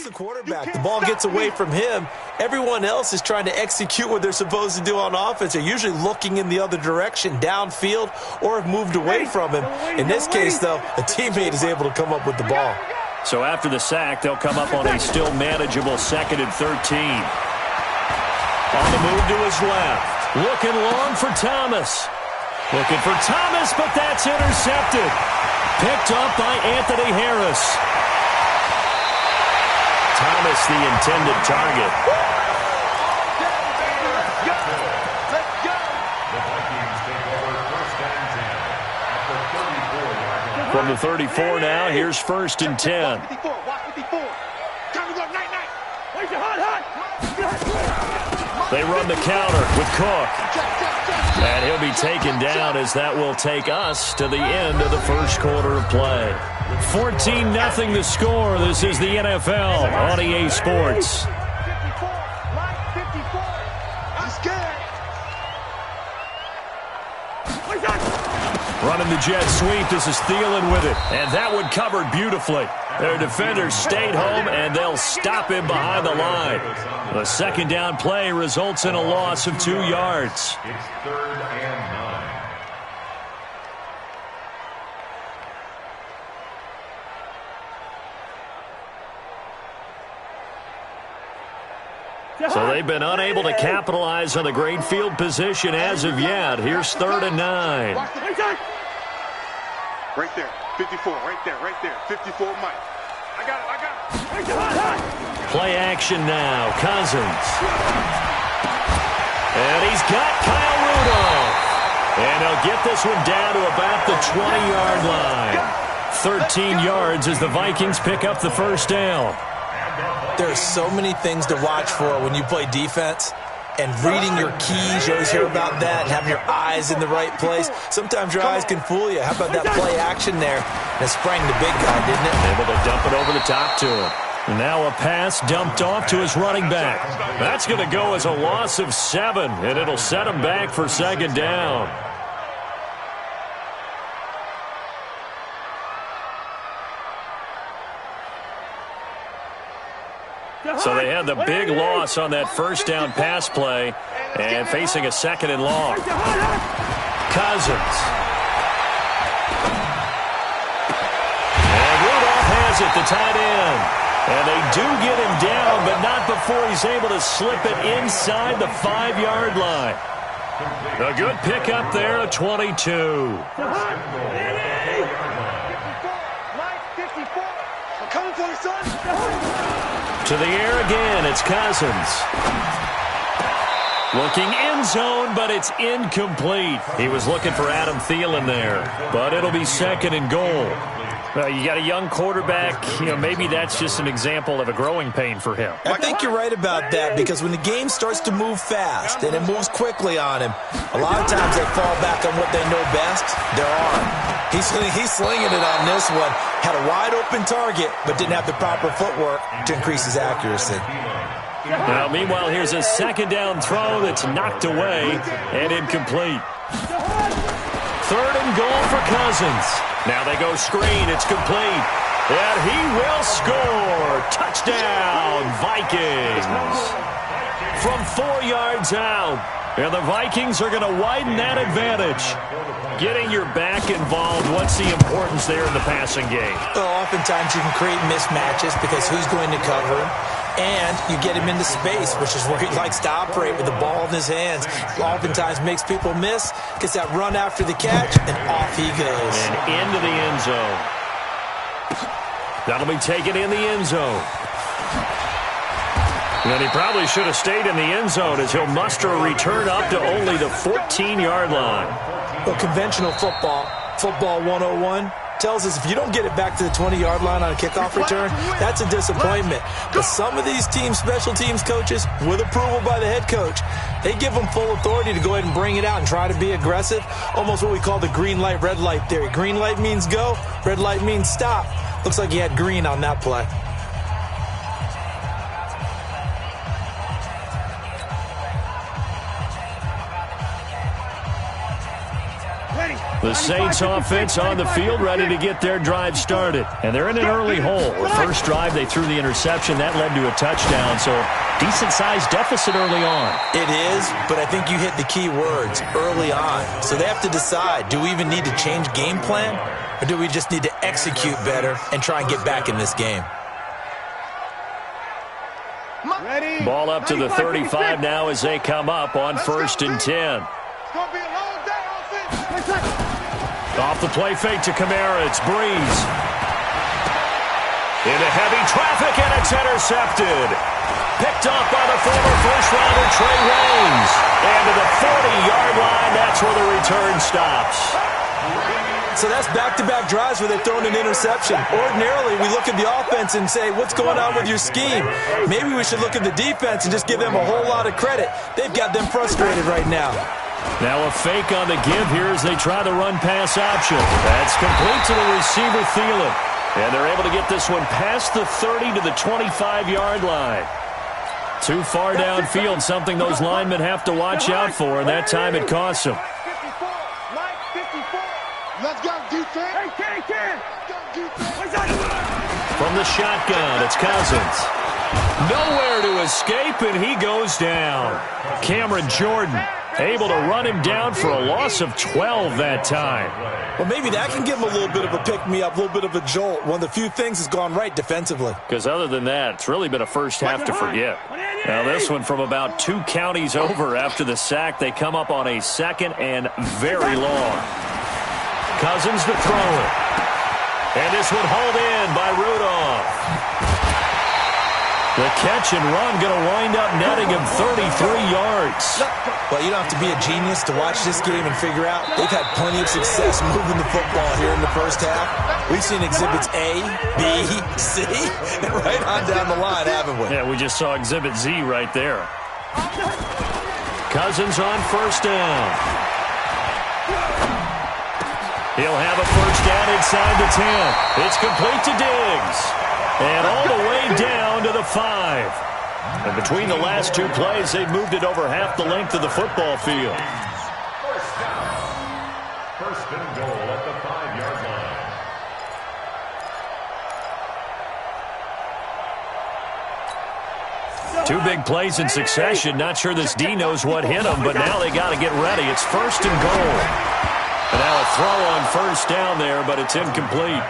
the quarterback. The ball gets away from him. Everyone else is trying to execute what they're supposed to do on offense. They're usually looking in the other direction, downfield, or have moved away from him. In this case, though, a teammate is able to come up with the ball. So after the sack, they'll come up on a still manageable 2nd and 13. On the move to his left. Looking long for Thomas. Looking for Thomas, but that's intercepted. Picked up by Anthony Harris. Thomas, the intended target. From the 34 now, here's 1st and 10. They run the counter with Cook. And he'll be taken down as that will take us to the end of the first quarter of play. 14-0 the score. This is the NFL on EA Sports. Running the jet sweep. This is Thielen with it. And that one covered beautifully. Their defenders stayed home, and they'll stop him behind the line. The second down play results in a loss of 2 yards. It's 3rd and 9. So they've been unable to capitalize on the great field position as of yet. Here's 3rd and 9. Right there, 54, right there, 54, Mike. I got it. Play action now, Cousins. And he's got Kyle Rudolph. And he'll get this one down to about the 20-yard line. 13 yards as the Vikings pick up the first down. There are so many things to watch for when you play defense. And reading your keys, you always hear about that, and having your eyes in the right place. Sometimes your eyes can fool you. How about that play action there? And it sprang the big guy, didn't it? Able to dump it over the top to him. And now a pass dumped off to his running back. That's going to go as a loss of 7, and it'll set him back for second down. So they had the big loss on that first down pass play and facing a 2nd and long. Cousins. And Rudolph has it, the tight end. And they do get him down, but not before he's able to slip it inside the 5-yard line. A good pickup there at 22. To the air again, it's Cousins. Looking end zone, but it's incomplete. He was looking for Adam Thielen there, but it'll be 2nd and goal. Well, you got a young quarterback. Maybe that's just an example of a growing pain for him. I think you're right about that, because when the game starts to move fast and it moves quickly on him, a lot of times they fall back on what they know best, their arm. He's slinging it on this one. Had a wide-open target, but didn't have the proper footwork to increase his accuracy. Now, meanwhile, here's a 2nd down throw that's knocked away and incomplete. 3rd and goal for Cousins. Now they go screen. It's complete. And he will score. Touchdown, Vikings. From 4 yards out. And the Vikings are going to widen that advantage. Getting your back involved, what's the importance there in the passing game? Well, oftentimes you can create mismatches because who's going to cover him? And you get him into space, which is where he likes to operate with the ball in his hands. Oftentimes makes people miss, gets that run after the catch, and off he goes. And into the end zone. That'll be taken in the end zone. And he probably should have stayed in the end zone as he'll muster a return up to only the 14-yard line. Well, conventional football 101, tells us if you don't get it back to the 20-yard line on a kickoff return, that's a disappointment. But some of these special teams coaches, with approval by the head coach, they give them full authority to go ahead and bring it out and try to be aggressive, almost what we call the green light, red light theory. Green light means go, red light means stop. Looks like he had green on that play. The Saints offense on the field, ready to get their drive started. And they're in an early hole. The first drive, they threw the interception. That led to a touchdown, so decent-sized deficit early on. It is, but I think you hit the key words, early on. So they have to decide, do we even need to change game plan, or do we just need to execute better and try and get back in this game? Ball up to the 35 now as they come up on 1st and 10. Off the play fake to Kamara, it's Breeze. Into heavy traffic, and it's intercepted. Picked off by the former first-rounder Trey Waynes. And to the 40-yard line, that's where the return stops. So that's back-to-back drives where they've thrown an interception. Ordinarily, we look at the offense and say, what's going on with your scheme? Maybe we should look at the defense and just give them a whole lot of credit. They've got them frustrated right now. Now a fake on the give here as they try the run-pass option. That's complete to the receiver, Thielen. And they're able to get this one past the 30 to the 25-yard line. Too far downfield, something those linemen have to watch out for, and that time it costs them. Let's go, defense. From the shotgun, it's Cousins. Nowhere to escape, and he goes down. Cameron Jordan able to run him down for a loss of 12 that time. Well, maybe that can give him a little bit of a pick-me-up, a little bit of a jolt. One of the few things has gone right defensively. Because other than that, it's really been a first half to forget. Now this one from about 2 counties over after the sack. They come up on a second and very long. Cousins to throw it. And this one hauled in by Rudolph. The catch and run going to wind up netting him 33 yards. Well, you don't have to be a genius to watch this game and figure out they've had plenty of success moving the football here in the first half. We've seen exhibits A, B, C, and right on down the line, haven't we? Yeah, we just saw exhibit Z right there. Cousins on first down. He'll have a first down inside the 10. It's complete to Diggs. And all the way down to the 5. And between the last 2 plays, they've moved it over half the length of the football field. First and goal at the 5-yard line. 2 big plays in succession. Not sure this D knows what hit him, but now they got to get ready. It's first and goal. And now a throw on first down there, but it's incomplete.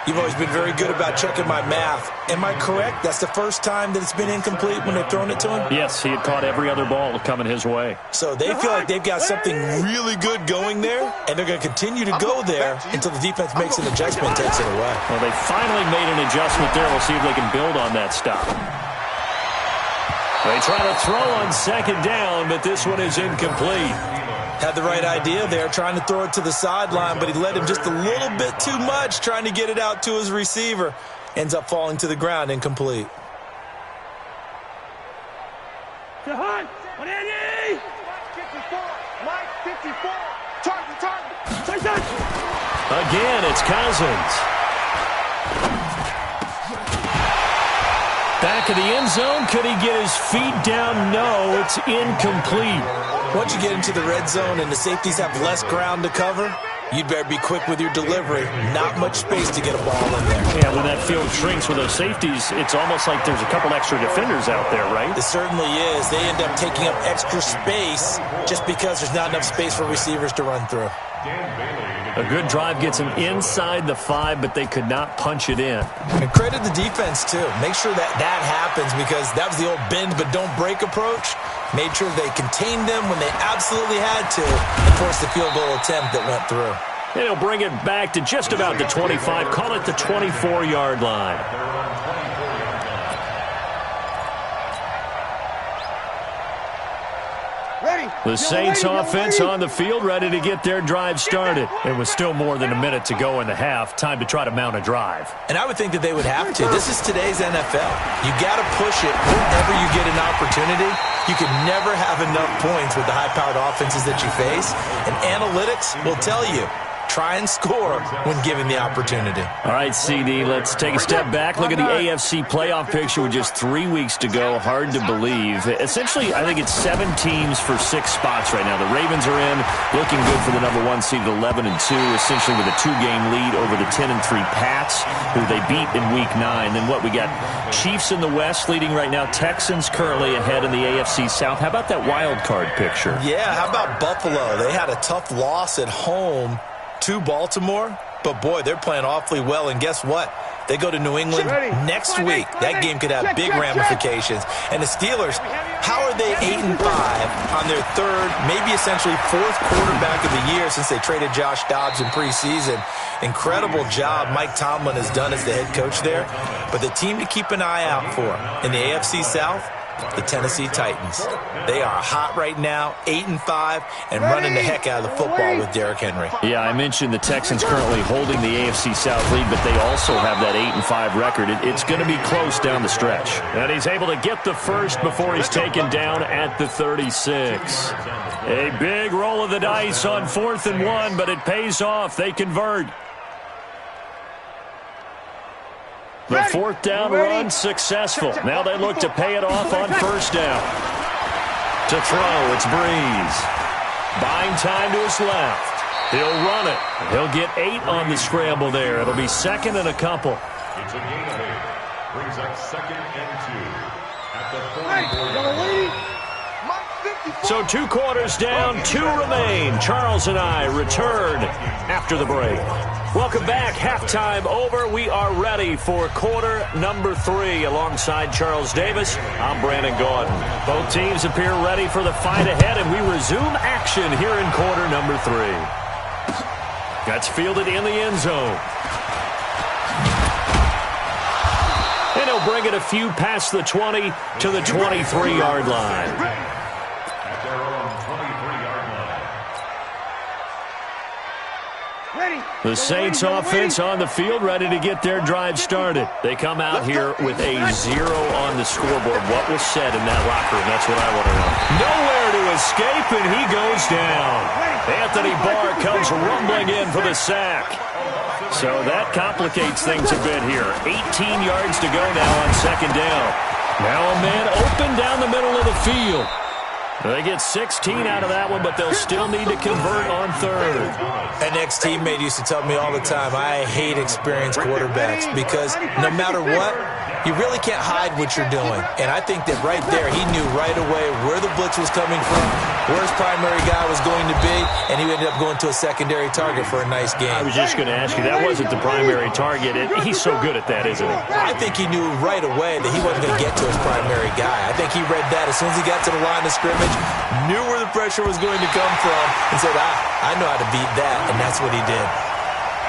You've always been very good about checking my math. Am I correct? That's the first time that it's been incomplete when they've thrown it to him? Yes, he had caught every other ball coming his way. So they feel like they've got something really good going there, and they're going to continue to go there until the defense makes an adjustment and takes it away. Well, they finally made an adjustment there. We'll see if they can build on that stop. They try to throw on second down, but this one is incomplete. Had the right idea there, trying to throw it to the sideline, but he led him just a little bit too much, trying to get it out to his receiver. Ends up falling to the ground, incomplete. Again, it's Cousins. Back of the end zone. Could he get his feet down? No, it's incomplete. Once you get into the red zone and the safeties have less ground to cover, you'd better be quick with your delivery. Not much space to get a ball in there. Yeah, when that field shrinks with those safeties, it's almost like there's a couple extra defenders out there, right? It certainly is. They end up taking up extra space just because there's not enough space for receivers to run through. A good drive gets them inside the 5, but they could not punch it in. And credit the defense, too. Make sure that happens because that was the old bend but don't break approach. Made sure they contained them when they absolutely had to and forced the field goal attempt that went through. And he'll bring it back to just about the 25. Call it the 24-yard line. The Saints offense on the field, ready to get their drive started. It was still more than a minute to go in the half. Time to try to mount a drive. And I would think that they would have to. This is today's NFL. You got to push it whenever you get an opportunity. You can never have enough points with the high-powered offenses that you face. And analytics will tell you, try and score when given the opportunity. All right, CD, let's take a step back. Look at the AFC playoff picture with just 3 weeks to go. Hard to believe. Essentially, I think it's 7 teams for 6 spots right now. The Ravens are in, looking good for the number 1 seed at 11-2, essentially with a 2-game lead over the 10-3 Pats, who they beat in Week 9. Then what, we got Chiefs in the West leading right now. Texans currently ahead in the AFC South. How about that wild card picture? Yeah, how about Buffalo? They had a tough loss at home to Baltimore, but boy, they're playing awfully well, and guess what? They go to New England next week. That game could have big ramifications. And the Steelers, how are they 8-5 on their 3rd, maybe essentially 4th quarterback of the year since they traded Josh Dobbs in preseason? Incredible job Mike Tomlin has done as the head coach there. But the team to keep an eye out for in the AFC South, the Tennessee Titans. They are hot right now, 8-5, and running the heck out of the football with Derrick Henry. Yeah, I mentioned the Texans currently holding the AFC South lead, but they also have that 8-5 record. It's going to be close down the stretch. And he's able to get the first before he's taken down at the 36. A big roll of the dice on 4th and 1, but it pays off. They convert. The 4th down run successful. Now they look to pay it off on 1st down. To throw, it's Breeze. Buying time to his left. He'll run it. He'll get 8 on the scramble there. It'll be 2nd and a couple. It's a gain of 8. Brings up 2nd and 2. At the 44. So 2 quarters down, 2 remain. Charles and I return after the break. Welcome back. Halftime over. We are ready for quarter number 3. Alongside Charles Davis, I'm Brandon Gordon. Both teams appear ready for the fight ahead, and we resume action here in quarter number 3. That's fielded in the end zone. And he'll bring it a few past the 20 to the 23-yard line. The Saints offense on the field, ready to get their drive started. They come out here with a 0 on the scoreboard. What was said in that locker room? That's what I want to know. Nowhere to escape, and he goes down. Anthony Barr comes rumbling in for the sack. So that complicates things a bit here. 18 yards to go now on 2nd down. Now a man open down the middle of the field. They get 16 out of that one, but they'll still need to convert on 3rd. An ex-teammate used to tell me all the time, I hate experienced quarterbacks because no matter what, you really can't hide what you're doing. And I think that right there, he knew right away where the blitz was coming from, where his primary guy was going to be, and he ended up going to a secondary target for a nice game. I was just going to ask you, that wasn't the primary target. He's so good at that, isn't he? I think he knew right away that he wasn't going to get to his primary guy. I think he read that as soon as he got to the line of scrimmage, knew where the pressure was going to come from, and said, I know how to beat that, and that's what he did.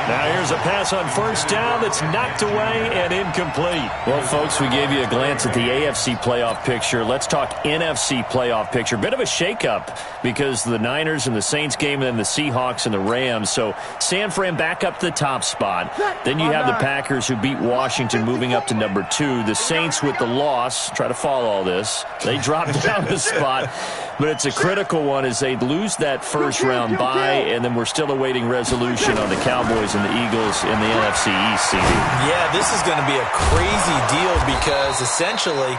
Now here's a pass on 1st down that's knocked away and incomplete. Well, folks, we gave you a glance at the AFC playoff picture. Let's talk NFC playoff picture. Bit of a shakeup because the Niners and the Saints game and then the Seahawks and the Rams. So San Fran back up to the top spot. Then you have the Packers who beat Washington moving up to number 2. The Saints with the loss, try to follow all this. They drop down the spot. But it's a critical one as they lose that 1st round bye, and then we're still awaiting resolution on the Cowboys and the Eagles in the NFC East seeding. Yeah, this is going to be a crazy deal because essentially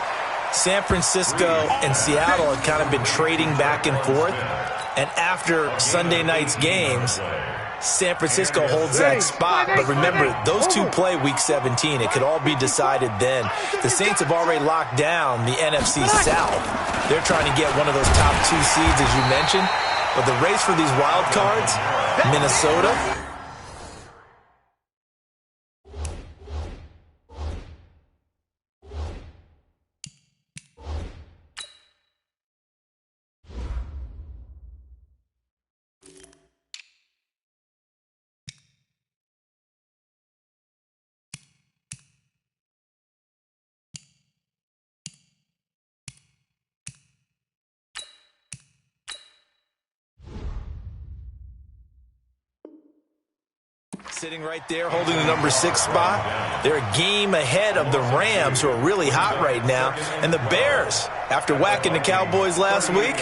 San Francisco and Seattle have kind of been trading back and forth. And after Sunday night's games, San Francisco holds that spot. But remember, those two play Week 17. It could all be decided then. The Saints have already locked down the NFC South. They're trying to get one of those top 2 seeds, as you mentioned. But the race for these wild cards, Minnesota, sitting right there holding the number 6 spot. They're a game ahead of the Rams, who are really hot right now. And the Bears, after whacking the Cowboys last week,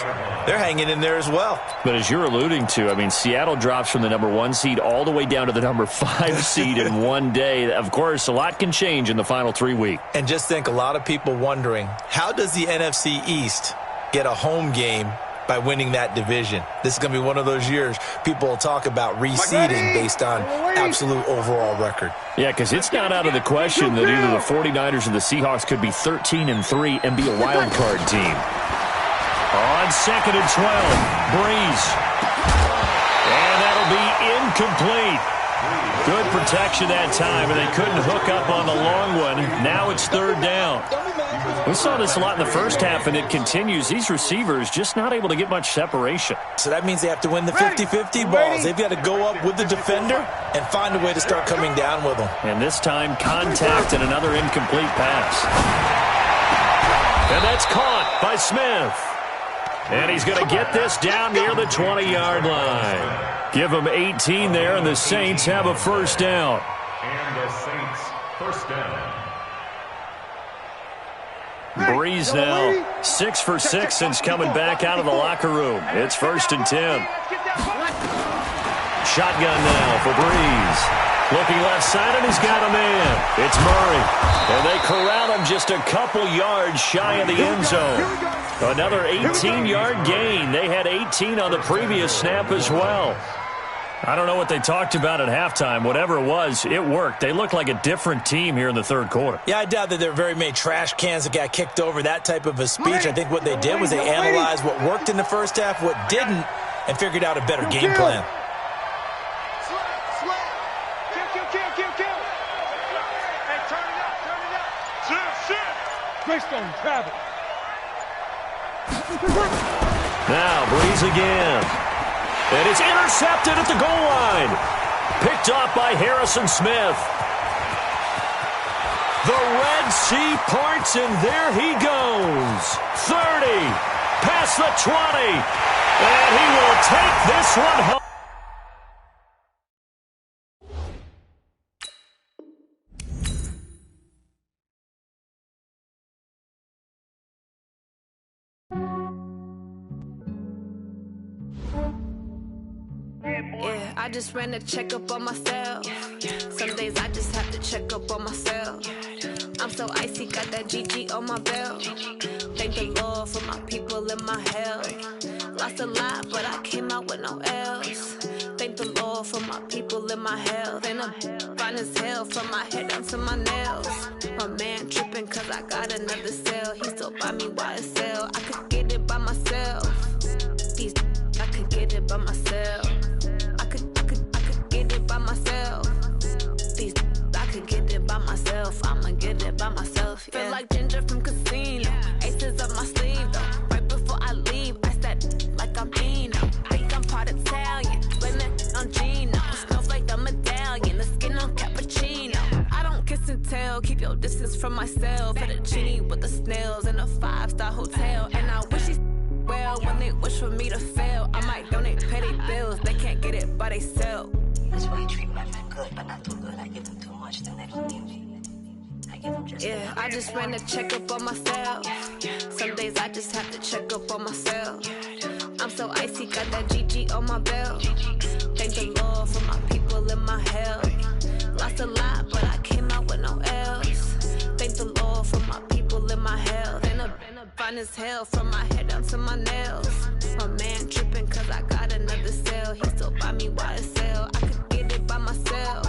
they're hanging in there as well. But as you're alluding to, I mean, Seattle drops from the number 1 seed all the way down to the number 5 seed in one day. Of course, a lot can change in the final 3 weeks. And just think, a lot of people wondering, how does the NFC East get a home game by winning that division? This is going to be one of those years people will talk about reseeding based on absolute overall record. Yeah, because it's not out of the question that either the 49ers or the Seahawks could be 13-3 and be a wild card team. On 2nd and 12, Breeze. And that'll be incomplete. Good protection that time, and they couldn't hook up on the long one. Now it's 3rd down. We saw this a lot in the first half, and it continues. These receivers just not able to get much separation. So that means they have to win the 50-50 balls. They've got to go up with the defender and find a way to start coming down with them. And this time, contact and another incomplete pass. And that's caught by Smith. And he's going to get this down near the 20-yard line. Give him 18 there, and the Saints have a first down. And the Saints first down. Breeze now 6 for 6 since coming back out of the locker room. It's 1st and 10. Shotgun now for Breeze. Looking left side, and he's got a man. It's Murray. And they corral him just a couple yards shy of the end zone. Another 18-yard gain. They had 18 on the previous snap as well. I don't know what they talked about at halftime. Whatever it was, it worked. They looked like a different team here in the third quarter. Yeah, I doubt that there were very many trash cans that got kicked over, that type of a speech. I think what they did was they analyzed what worked in the first half, what didn't, and figured out a better game plan. Now, Breeze again. And it's intercepted at the goal line. Picked off by Harrison Smith. The Red Sea parts, and there he goes. 30, past the 20. And he will take this one home. Yeah, I just ran a checkup on myself. Some days I just have to check up on myself. I'm so icy, got that GG on my belt. Thank the Lord for my people and my health. Lost a lot, but I came out with no L's. Thank the Lord for my people and my health. And I'm fine as hell from my head down to my nails. My man tripping cause I got another cell. He still buy me YSL. I could get it by myself. These I could get it by myself. I could get it by myself. These I could get it by myself. I'ma get it by myself. Yeah. Feel like Ginger from Casino. Aces up my sleeve though. Right before I leave, I said like I'm Eno. Think I'm part Italian. Blame it on Gino. Snowflake the medallion. The skin on cappuccino. I don't kiss and tell. Keep your distance from myself. Fettuccine with the snails in a 5-star hotel. And I wish he's well when they wish for me to fail. I might donate petty bills. They can't get it by they sell. That's why you treat my men good, but not too good. I give them too much, then they don't give me. I give them just yeah, I just ran a checkup on myself. Some days I just have to check up on myself. I'm so icy, got that GG on my belt. Thank the Lord for my people and my health. Lost a lot, but I came out with no L's. Thank the Lord for my people and my health. And I'm fine as hell from my head down to my nails. My man tripping cause I got another cell. He still buy me YSL. I could get it by myself.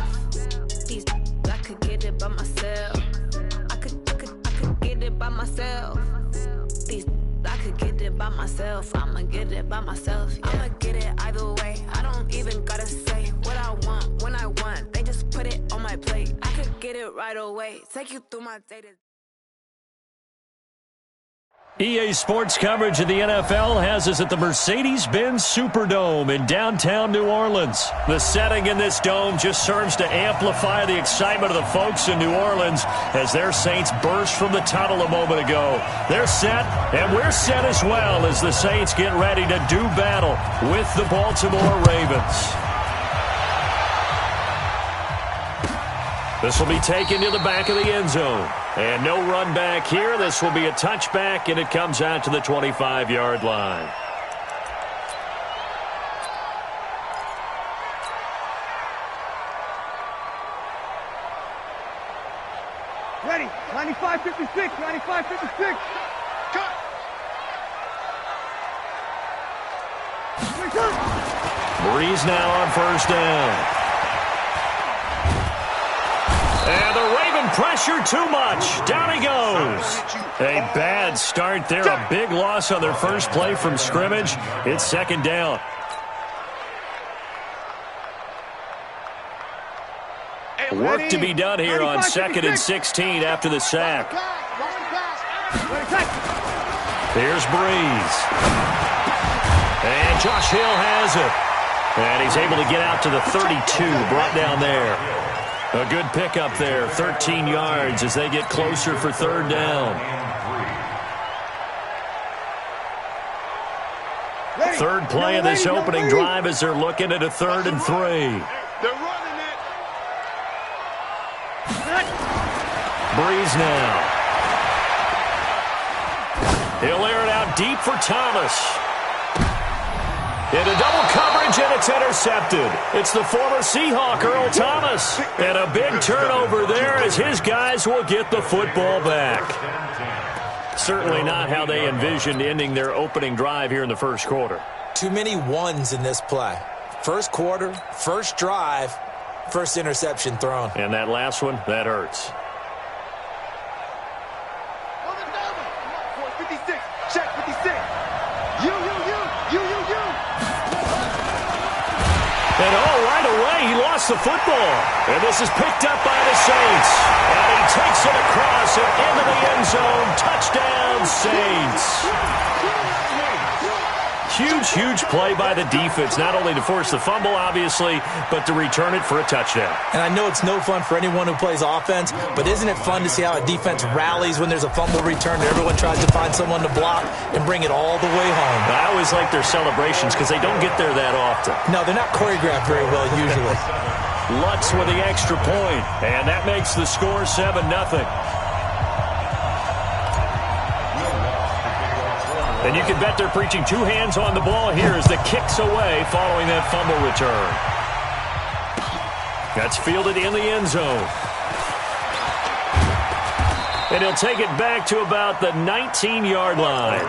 These I could get it by myself. I could get it by myself. These I could get it by myself. I'ma get it by myself. Yeah. I'ma get it either way. I don't even gotta say what I want when I want. They just put it on my plate. I could get it right away. Take you through my data. EA Sports coverage of the NFL has us at the Mercedes-Benz Superdome in downtown New Orleans. The setting in this dome just serves to amplify the excitement of the folks in New Orleans as their Saints burst from the tunnel a moment ago. They're set, and we're set as well as the Saints get ready to do battle with the Baltimore Ravens. This will be taken to the back of the end zone. And no run back here. This will be a touchback, and it comes out to the 25-yard line. Ready, 95-56, 95-56. Cut. Breeze now on first down. And the Raven pressure too much. Down he goes. A bad start there. A big loss on their first play from scrimmage. It's second down. Work to be done here on 2nd and 16 after the sack. Here's Breeze. And Josh Hill has it. And he's able to get out to the 32, brought down there. A good pickup there, 13 yards as they get closer for third down. Third play of this opening drive as they're looking at a 3rd and 3. They're running it. Breeze now. He'll air it out deep for Thomas. Into double coverage, and it's intercepted. It's the former Seahawk, Earl Thomas. And a big turnover there as his guys will get the football back. Certainly not how they envisioned ending their opening drive here in the first quarter. Too many ones in this play. First quarter, first drive, first interception thrown. And that last one, that hurts. 56. Check 56. You. And right away, he lost the football. And this is picked up by the Saints. And he takes it across and into the end zone. Touchdown, Saints. Huge play by the defense, not only to force the fumble, obviously, but to return it for a touchdown. And I know it's no fun for anyone who plays offense, but isn't it fun to see how a defense rallies when there's a fumble return and everyone tries to find someone to block and bring it all the way home? I always like their celebrations because they don't get there that often. No, they're not choreographed very well usually. Lutz with the extra point, and that makes the score 7-0. And you can bet they're preaching two hands on the ball here as the kick's away following that fumble return. That's fielded in the end zone. And he'll take it back to about the 19-yard line.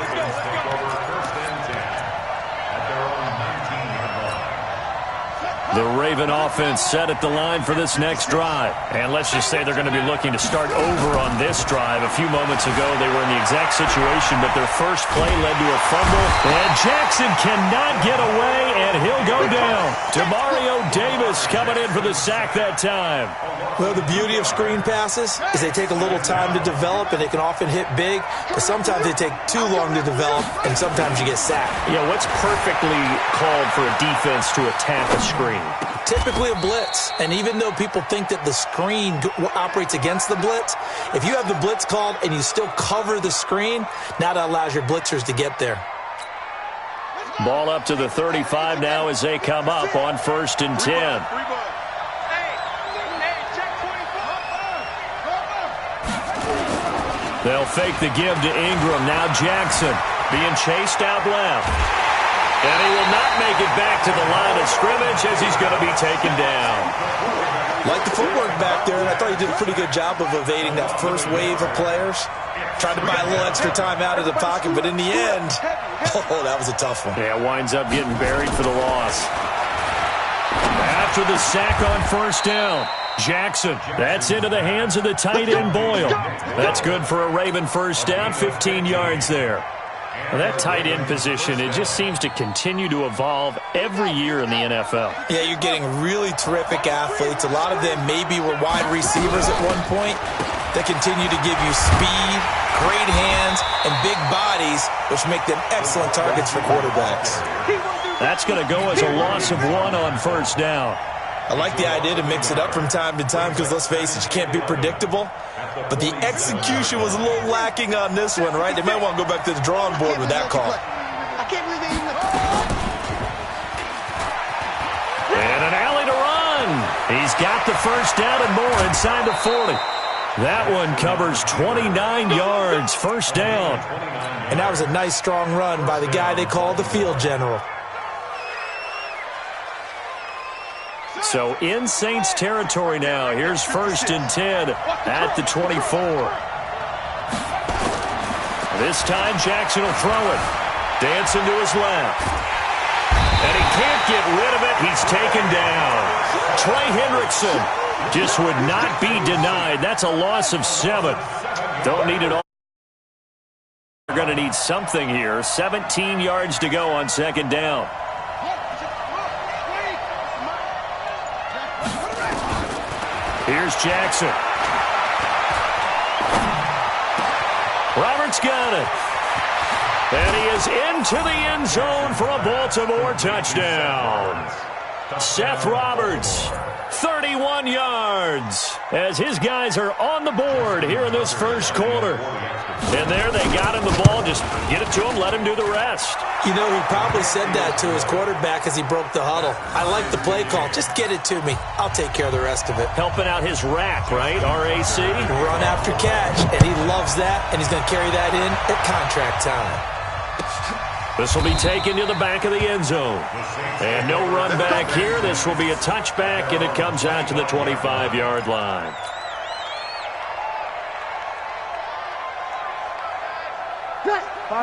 The Raven offense set at the line for this next drive. And let's just say they're going to be looking to start over on this drive. A few moments ago, they were in the exact situation, but their first play led to a fumble. And Jackson cannot get away, and he'll go down. Demario Davis coming in for the sack that time. Well, the beauty of screen passes is they take a little time to develop, and they can often hit big, but sometimes they take too long to develop, and sometimes you get sacked. Yeah, what's perfectly called for a defense to attack a screen? Typically a blitz, and even though people think that the screen operates against the blitz, if you have the blitz called and you still cover the screen, now that allows your blitzers to get there. Ball up to the 35 now as they come up on 1st and 10. They'll fake the give to Ingram. Now Jackson being chased out left. And he will not make it back to the line of scrimmage as he's going to be taken down. Like the footwork back there, and I thought he did a pretty good job of evading that first wave of players. Tried to buy a little extra time out of the pocket, but in the end, oh, that was a tough one. Yeah, winds up getting buried for the loss. After the sack on 1st down, Jackson, that's into the hands of the tight end Boyle. That's good for a Raven 1st down, 15 yards there. Well, that tight end position, it just seems to continue to evolve every year in the NFL. Yeah, you're getting really terrific athletes. A lot of them maybe were wide receivers at one point. They continue to give you speed, great hands, and big bodies, which make them excellent targets for quarterbacks. That's going to go as a loss of 1 on 1st down. I like the idea to mix it up from time to time because, let's face it, you can't be predictable. But the execution was a little lacking on this one, right? They might want to go back to the drawing board with that call. And an alley to run. He's got the 1st down and more inside the 40. That one covers 29 yards, 1st down. And that was a nice, strong run by the guy they call the field general. So in Saints territory now. Here's 1st and 10 at the 24. This time Jackson will throw it. Dancing to his left. And he can't get rid of it. He's taken down. Trey Hendrickson just would not be denied. That's a loss of 7. Don't need it all. They're going to need something here. 17 yards to go on 2nd down. Here's Jackson. Roberts got it. And he is into the end zone for a Baltimore touchdown. Seth Roberts, 31 yards, as his guys are on the board here in this 1st quarter. And there they got him the ball. Just get it to him, let him do the rest. You know, he probably said that to his quarterback as he broke the huddle. I like the play call. Just get it to me. I'll take care of the rest of it. Helping out his rack, right? RAC? Run after catch, and he loves that, and he's going to carry that in at contract time. This will be taken to the back of the end zone. And no run back here. This will be a touchback, and it comes out to the 25-yard line.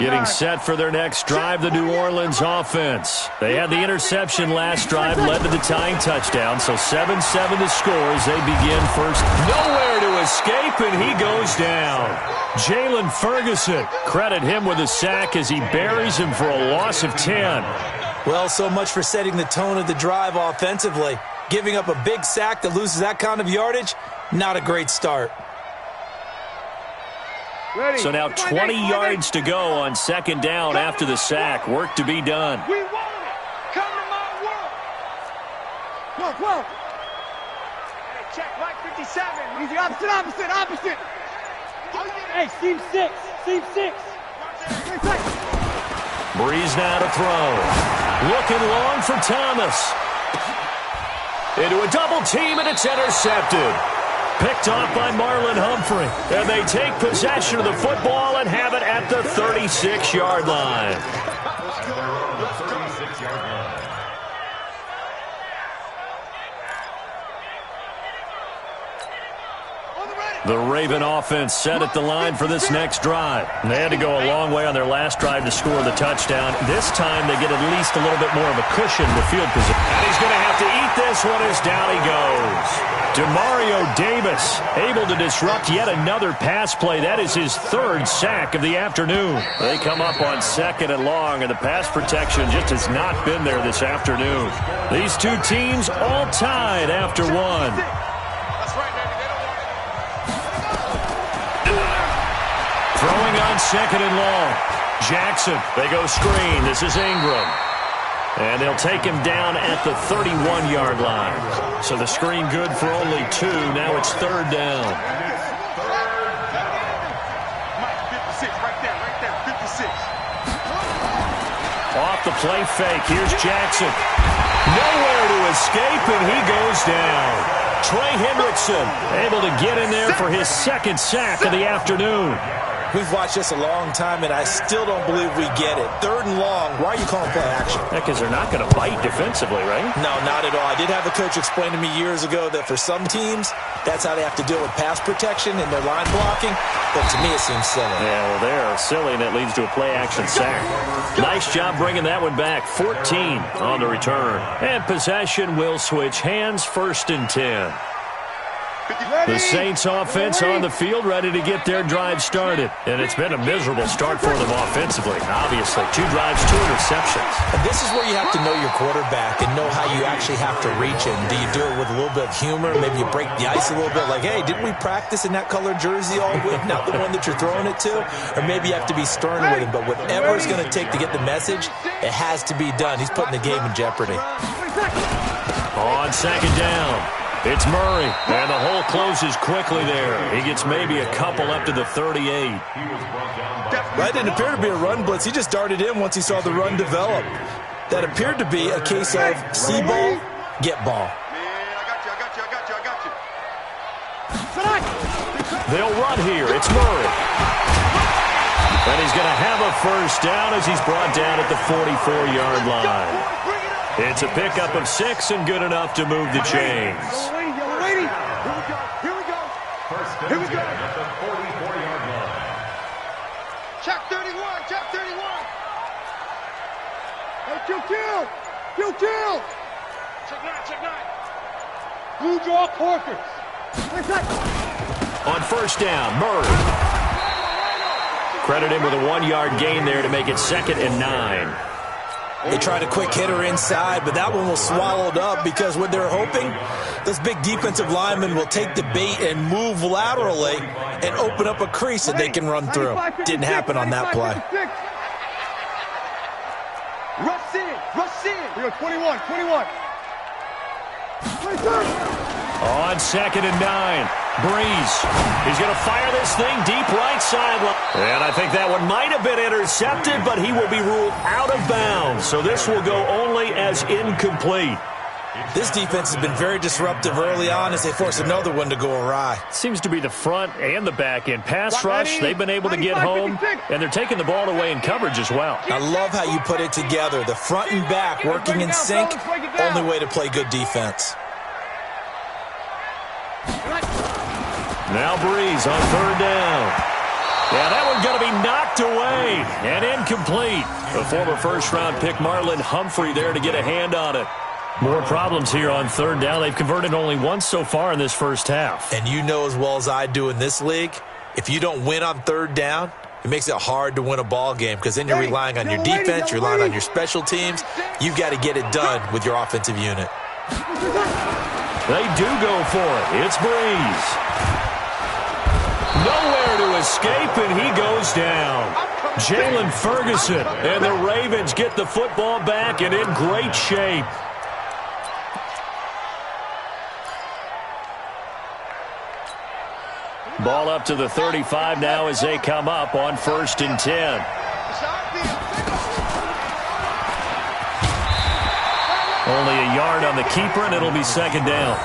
Getting set for their next drive, the New Orleans offense. They had the interception last drive, led to the tying touchdown, so 7-7 to score as they begin first. Nowhere to escape, and he goes down. Jalen Ferguson, credit him with a sack as he buries him for a loss of 10. Well, so much for setting the tone of the drive offensively. Giving up a big sack that loses that kind of yardage, not a great start. So now 20 yards to go on second down after the sack. Work to be done. We want it. Come to my world. Whoa. Hey, check Mike 57. Easy, opposite. Hey, seam 6. Breeze now to throw. Looking long for Thomas. Into a double team, and it's intercepted. Picked off by Marlon Humphrey. And they take possession of the football and have it at the 36-yard line. The Raven offense set at the line for this next drive. And they had to go a long way on their last drive to score the touchdown. This time they get at least a little bit more of a cushion to field position. And he's going to have to eat this one as down he goes. Demario Davis able to disrupt yet another pass play. That is his third sack of the afternoon. They come up on second and long, and the pass protection just has not been there this afternoon. These two teams all tied after one. Throwing on second and long. Jackson, they go screen. This is Ingram. And they'll take him down at the 31-yard line. So the screen good for only 2. Now it's third down. Mike 56, right there, 56. Off the play fake. Here's Jackson. Nowhere to escape, and he goes down. Trey Hendrickson able to get in there for his second sack of the afternoon. We've watched this a long time, and I still don't believe we get it. Third and long. Why are you calling play action? Because they're not going to bite defensively, right? No, not at all. I did have a coach explain to me years ago that for some teams, that's how they have to deal with pass protection and their line blocking. But to me, it seems silly. Yeah, well, they're silly, and it leads to a play-action sack. Nice job bringing that one back. 14 on the return. And possession will switch hands, 1st and 10. The Saints offense on the field, ready to get their drive started. And it's been a miserable start for them offensively. Obviously, 2 drives, 2 interceptions. And this is where you have to know your quarterback and know how you actually have to reach him. Do you do it with a little bit of humor? Maybe you break the ice a little bit, like, hey, didn't we practice in that colored jersey all week, not the one that you're throwing it to? Or maybe you have to be stern with him. But whatever it's going to take to get the message, it has to be done. He's putting the game in jeopardy. On second down. It's Murray, and the hole closes quickly there. He gets maybe a couple up to the 38. That didn't appear to be a run blitz. He just darted in once he saw the run develop. That appeared to be a case of see ball, get ball. They'll run here. It's Murray. And he's going to have a first down as he's brought down at the 44-yard line. It's a pickup of 6 and good enough to move the chains. Here we go. At the 44-yard line. Check 31. Hey, kill. Check 9. Blue draw Corkers. On first down, Murray. Credit him with a 1-yard gain there to make it 2nd and 9. They tried a quick hitter inside, but that one was swallowed up because what they're hoping, those big defensive linemen will take the bait and move laterally and open up a crease that they can run through. Didn't happen on that play. Rush in. We go 21. On 2nd and 9. Breeze. He's going to fire this thing deep right sideline. And I think that one might have been intercepted, but he will be ruled out of bounds. So this will go only as incomplete. This defense has been very disruptive early on as they force another one to go awry. Seems to be the front and the back end. Pass rush, they've been able to get home, and they're taking the ball away in coverage as well. I love how you put it together. The front and back working in sync, only way to play good defense. Now Breeze on third down. Yeah, that one's going to be knocked away and incomplete. The former first-round pick Marlon Humphrey there to get a hand on it. More problems here on third down. They've converted only once so far in this first half. And you know as well as I do in this league, if you don't win on third down, it makes it hard to win a ball game because then you're relying on your defense, you're relying on your special teams. You've got to get it done with your offensive unit. They do go for it. It's Breeze. Nowhere to escape, and he goes down. Jalen Ferguson, and the Ravens get the football back and in great shape. Ball up to the 35 now as they come up on 1st and 10. Only a yard on the keeper, and it'll be 2nd down.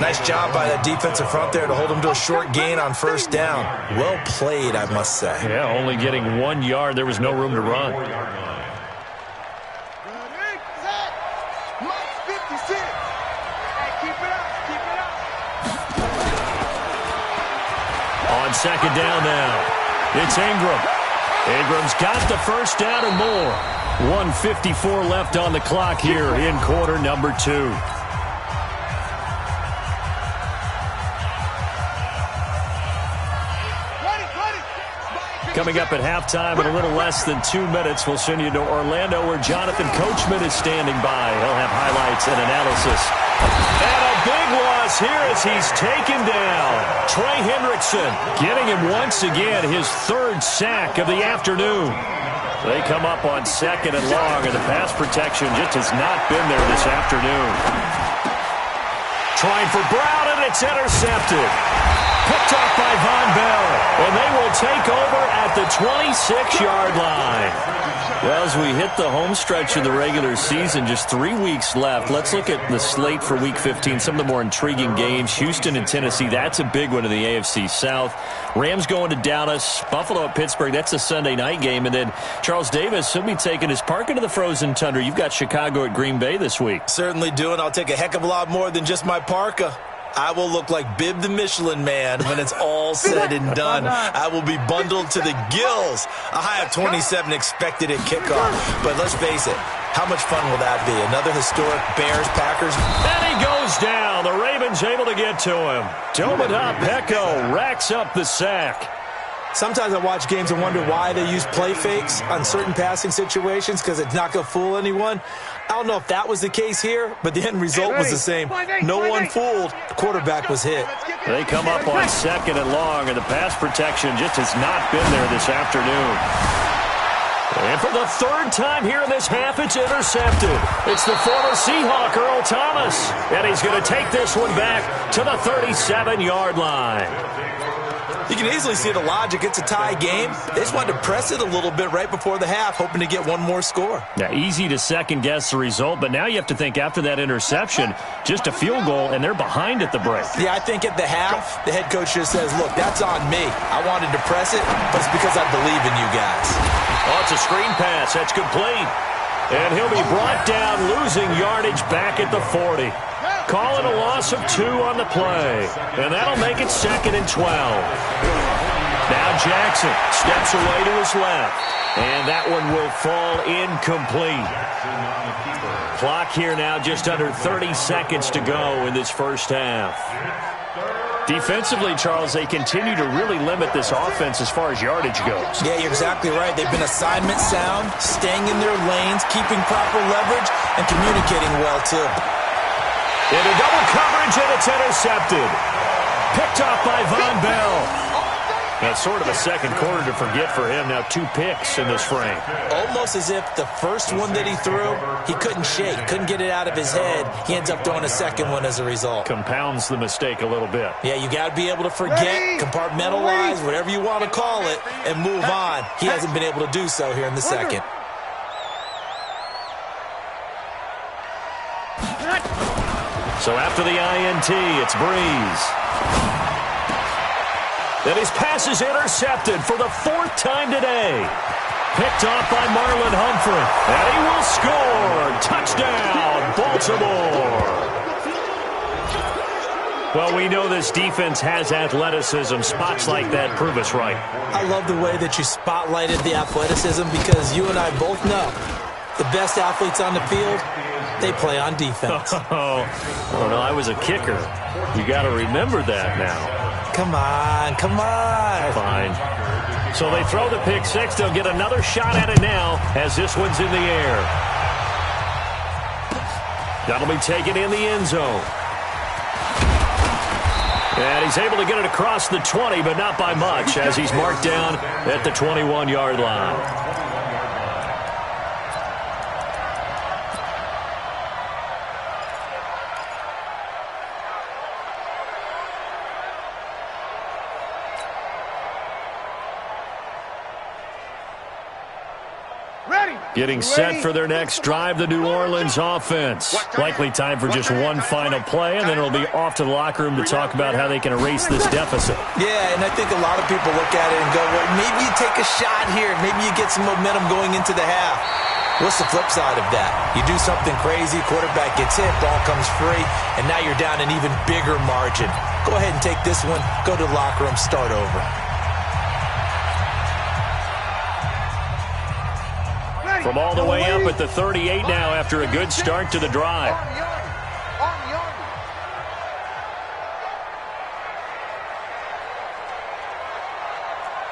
Nice job by that defensive front there to hold him to a short gain on 1st down. Well played, I must say. Yeah, only getting 1 yard. There was no room to run. On 2nd down now, it's Ingram. Ingram's got the 1st down and more. 1:54 left on the clock here in quarter number 2. Coming up at halftime in a little less than 2 minutes, we'll send you to Orlando where Jonathan Coachman is standing by. He'll have highlights and analysis. And a big loss here as he's taken down. Trey Hendrickson getting him once again his 3rd sack of the afternoon. They come up on 2nd and long, and the pass protection just has not been there this afternoon. Trying for Brown, and it's intercepted. Picked off by Von Bell, and they will take over at the 26-yard line. Well, as we hit the home stretch of the regular season, just 3 weeks left. Let's look at the slate for Week 15, some of the more intriguing games. Houston and Tennessee, that's a big one in the AFC South. Rams going to Dallas. Buffalo at Pittsburgh, that's a Sunday night game. And then Charles Davis, he'll be taking his park into the frozen tundra. You've got Chicago at Green Bay this week. Certainly do, and I'll take a heck of a lot more than just my parka. I will look like Bib the Michelin Man when it's all said and done. I will be bundled to the gills. A high of 27 expected at kickoff. But let's face it, how much fun will that be? Another historic Bears-Packers. And he goes down. The Ravens able to get to him. Dominic Pecco racks up the sack. Sometimes I watch games and wonder why they use play fakes on certain passing situations because it's not going to fool anyone. I don't know if that was the case here, but the end result was the same. No one fooled. The quarterback was hit. They come up on 2nd and long, and the pass protection just has not been there this afternoon. And for the 3rd time here in this half, it's intercepted. It's the former Seahawk, Earl Thomas. And he's going to take this one back to the 37-yard line. You can easily see the logic. It's a tie game. They just wanted to press it a little bit right before the half, hoping to get one more score. Now, easy to second-guess the result, but now you have to think after that interception, just a field goal, and they're behind at the break. Yeah, I think at the half, the head coach just says, look, that's on me. I wanted to press it, but it's because I believe in you guys. Oh, it's a screen pass. That's complete. And he'll be brought down, losing yardage back at the 40. Call it a loss of 2 on the play. And that'll make it 2nd and 12. Now Jackson steps away to his left. And that one will fall incomplete. Clock here now just under 30 seconds to go in this first half. Defensively, Charles, they continue to really limit this offense as far as yardage goes. Yeah, you're exactly right. They've been assignment sound, staying in their lanes, keeping proper leverage, and communicating well, too. Into double coverage, and it's intercepted. Picked off by Von Bell. That's sort of a second quarter to forget for him. Now 2 picks in this frame. Almost as if the first one that he threw, he couldn't shake, couldn't get it out of his head. He ends up throwing a second one as a result. Compounds the mistake a little bit. Yeah, you got to be able to forget, compartmentalize, whatever you want to call it, and move on. He hasn't been able to do so here in the second. So after the INT, it's Breeze. Then his pass is intercepted for the 4th time today. Picked off by Marlon Humphrey. And he will score. Touchdown, Baltimore. Well, we know this defense has athleticism. Spots like that prove us right. I love the way that you spotlighted the athleticism because you and I both know the best athletes on the field, they play on defense. Oh, no, I was a kicker. You got to remember that now. Come on, come on. Fine. So they throw the pick 6. They'll get another shot at it now as this one's in the air. That'll be taken in the end zone. And he's able to get it across the 20, but not by much as he's marked down at the 21-yard line. Getting set for their next drive, the New Orleans offense. Likely time for just one final play, and then it'll be off to the locker room to talk about how they can erase this deficit. Yeah, and I think a lot of people look at it and go, well, maybe you take a shot here. Maybe you get some momentum going into the half. What's the flip side of that? You do something crazy, quarterback gets hit, ball comes free, and now you're down an even bigger margin. Go ahead and take this one, go to the locker room, start over. From all the way up at the 38 now after a good start to the drive.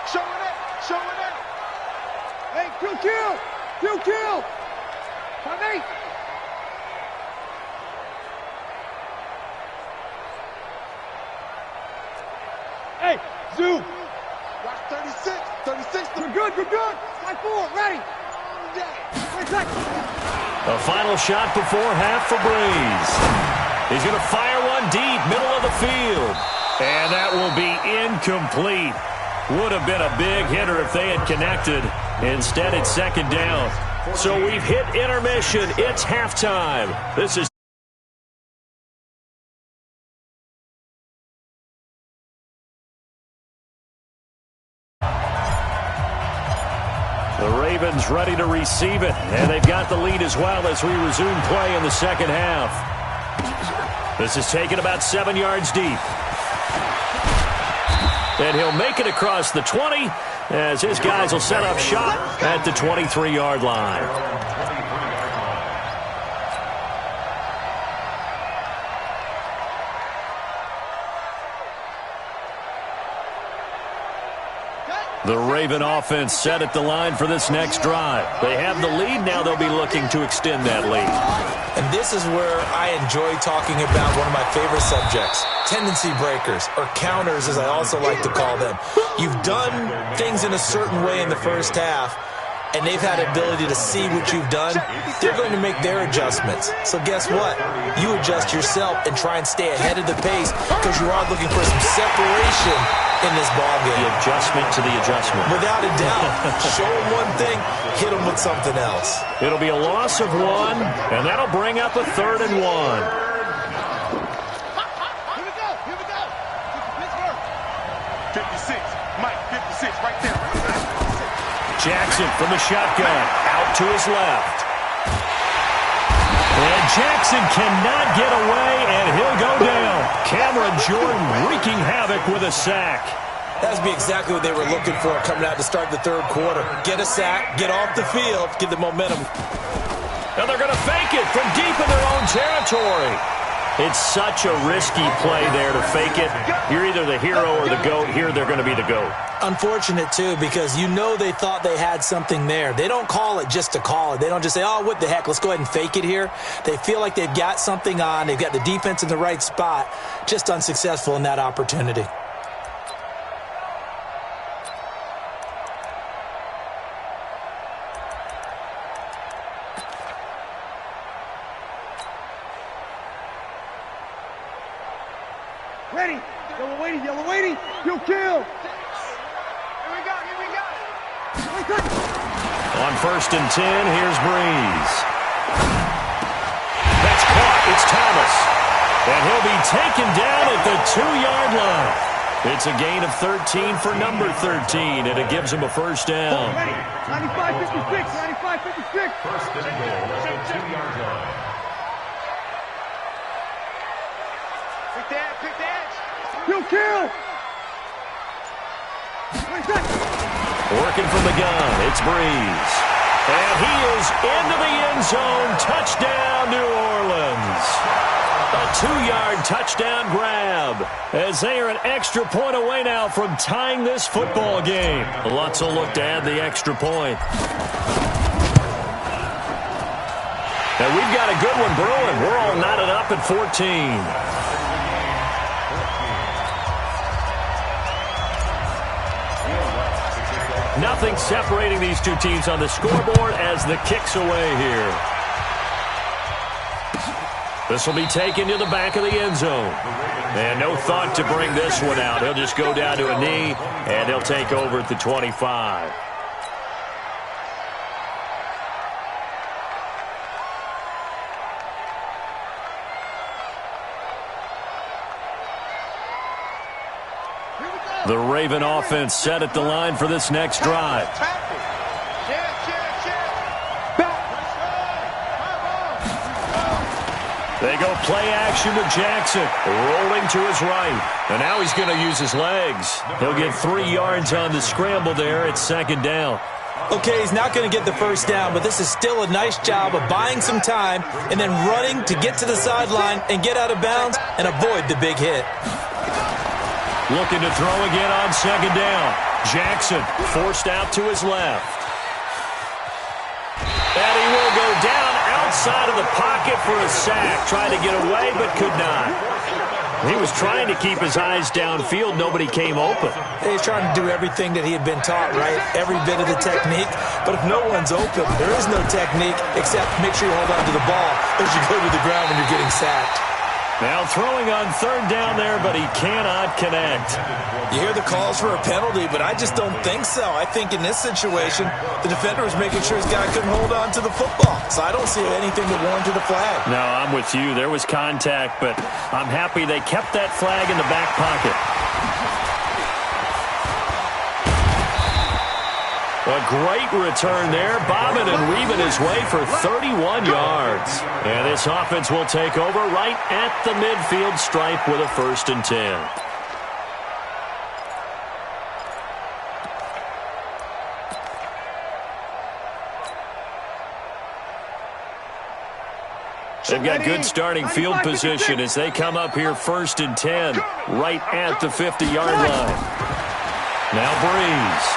Showing it. Hey, kill. Come on, hey, zoom. Watch 36. We're good. Slide forward, ready. A final shot before half for Breeze. He's going to fire one deep, middle of the field. And that will be incomplete. Would have been a big hitter if they had connected. Instead, it's second down. So we've hit intermission. It's halftime. This is the Ravens ready to receive it, and they've got the lead as well as we resume play in the second half. This is taken about 7 yards deep. And he'll make it across the 20 as his guys will set up shop at the 23-yard line. The Raven offense set at the line for this next drive. They have the lead. Now they'll be looking to extend that lead. And this is where I enjoy talking about one of my favorite subjects, tendency breakers, or counters as I also like to call them. You've done things in a certain way in the first half, and they've had the ability to see what you've done. They're going to make their adjustments. So guess what? You adjust yourself and try and stay ahead of the pace because you are looking for some separation in this ballgame. The adjustment to the adjustment. Without a doubt. Show them one thing, hit them with something else. It'll be a loss of 1, and that'll bring up a 3rd and 1. Here we go. 56, Mike, 56, right there. Jackson from the shotgun, out to his left. And Jackson cannot get away, and he'll go down. Cameron Jordan wreaking havoc with a sack. That would be exactly what they were looking for coming out to start the third quarter. Get a sack, get off the field, get the momentum. And they're going to fake it from deep in their own territory. It's such a risky play there to fake it. You're either the hero or the GOAT. Here they're going to be the GOAT. Unfortunate, too, because you know they thought they had something there. They don't call it just to call it. They don't just say, oh, what the heck, let's go ahead and fake it here. They feel like they've got something on. They've got the defense in the right spot. Just unsuccessful in that opportunity. Ready. Yellow waiting. You kill. Here we go. On 1st and 10, here's Breeze. That's caught. It's Thomas. And he'll be taken down at the 2-yard line. It's a gain of 13 for number 13, and it gives him a first down. 95-56. First and goal at the 2-yard line. Pick the edge. You kill. Working from the gun, it's Breeze. And he is into the end zone. Touchdown, New Orleans. A 2-yard touchdown grab as they are an extra point away now from tying this football game. Lutz will look to add the extra point. And we've got a good one brewing. We're all knotted up at 14. Nothing separating these two teams on the scoreboard as the kick's away here. This will be taken to the back of the end zone. And no thought to bring this one out. He'll just go down to a knee, and he'll take over at the 25. The Raven offense set at the line for this next drive. They go play action to Jackson, rolling to his right. And now he's going to use his legs. He'll get 3 yards on the scramble there at 2nd down. Okay, he's not going to get the first down, but this is still a nice job of buying some time and then running to get to the sideline and get out of bounds and avoid the big hit. Looking to throw again on 2nd down. Jackson forced out to his left. And he will go down outside of the pocket for a sack. Tried to get away, but could not. He was trying to keep his eyes downfield. Nobody came open. He's trying to do everything that he had been taught, right? Every bit of the technique. But if no one's open, there is no technique except make sure you hold on to the ball as you go to the ground when you're getting sacked. Now throwing on 3rd down there, but he cannot connect. You hear the calls for a penalty, but I just don't think so. I think in this situation, the defender was making sure his guy couldn't hold on to the football. So I don't see anything that warranted a flag. No, I'm with you. There was contact, but I'm happy they kept that flag in the back pocket. A great return there, bobbing and weaving his way for 31 yards. And this offense will take over right at the midfield stripe with a 1st and 10. They've got good starting field position as they come up here 1st and 10, right at the 50-yard line. Now Breeze.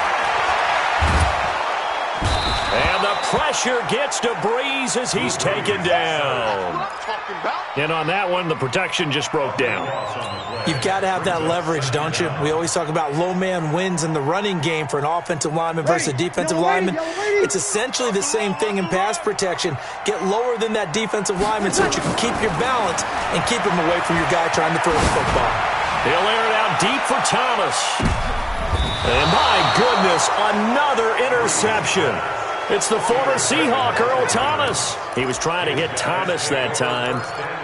And the pressure gets to Breeze as he's taken down. And on that one, the protection just broke down. You've got to have that leverage, don't you? We always talk about low man wins in the running game for an offensive lineman versus a defensive lineman. It's essentially the same thing in pass protection. Get lower than that defensive lineman so that you can keep your balance and keep him away from your guy trying to throw the football. He'll air it out deep for Thomas. And my goodness, another interception. It's the former Seahawk, Earl Thomas. He was trying to hit Thomas that time.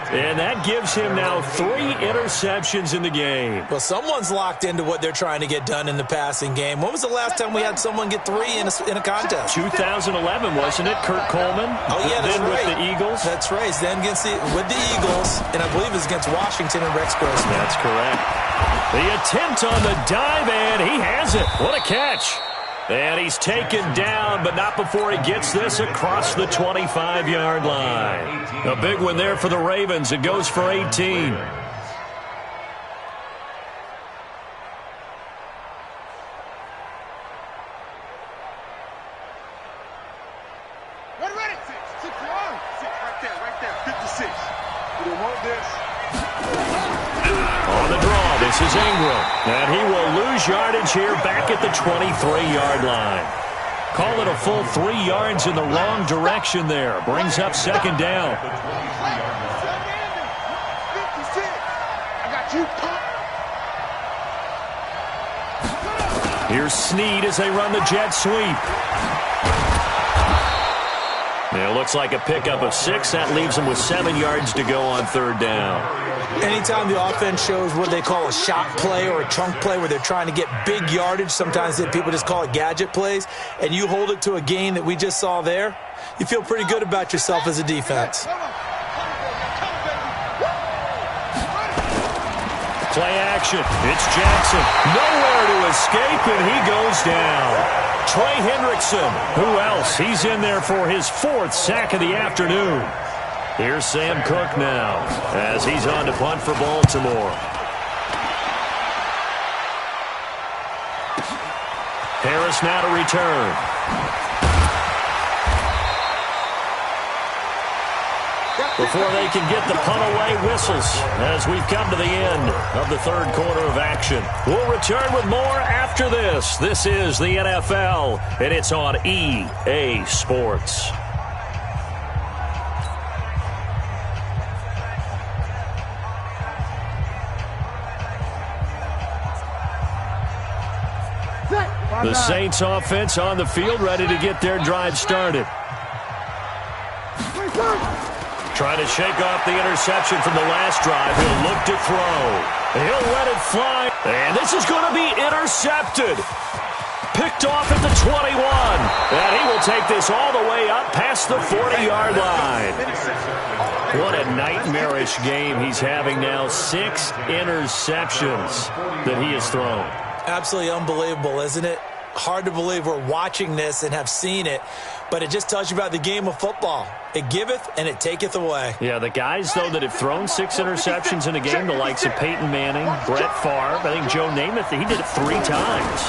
And that gives him now 3 interceptions in the game. Well, someone's locked into what they're trying to get done in the passing game. When was the last time we had someone get 3 in a contest? 2011, wasn't it? Kurt Coleman. Oh, yeah, that's then right. With the Eagles. That's right. Then with the Eagles, and I believe it was against Washington and Rex Grossman. That's correct. The attempt on the dive, and he has it. What a catch. And he's taken down, but not before he gets this across the 25-yard line. A big one there for the Ravens. It goes for 18. Ready. 6 yards. 6 right there. 56. You don't want this. On the draw, this is Ingram. And he will lose yardage here back at the 23-yard line. Call it a full 3 yards in the wrong direction there. Brings up 2nd down. 56. I got you, pop. Here's Snead as they run the jet sweep. It looks like a pickup of 6. That leaves them with 7 yards to go on third down. Anytime the offense shows what they call a shot play or a chunk play where they're trying to get big yardage, sometimes people just call it gadget plays, and you hold it to a gain that we just saw there, you feel pretty good about yourself as a defense. Play action. It's Jackson. Nowhere to escape, and he goes down. Trey Hendrickson. Who else? He's in there for his 4th sack of the afternoon. Here's Sam Cook now as he's on to punt for Baltimore. Harris now to return. Before they can get the punt away, whistles as we've come to the end of the third quarter of action. We'll return with more after this. This is the NFL, and it's on EA Sports. The Saints offense on the field, ready to get their drive started. Trying to shake off the interception from the last drive. He'll look to throw. He'll let it fly. And this is going to be intercepted. Picked off at the 21. And he will take this all the way up past the 40-yard line. What a nightmarish game he's having now. 6 interceptions that he has thrown. Absolutely unbelievable, isn't it? Hard to believe we're watching this and have seen it, but it just tells you about the game of football. It giveth and it taketh away. Yeah, the guys, though, that have thrown 6 interceptions in a game, the likes of Peyton Manning, Brett Favre, I think Joe Namath, he did it 3 times.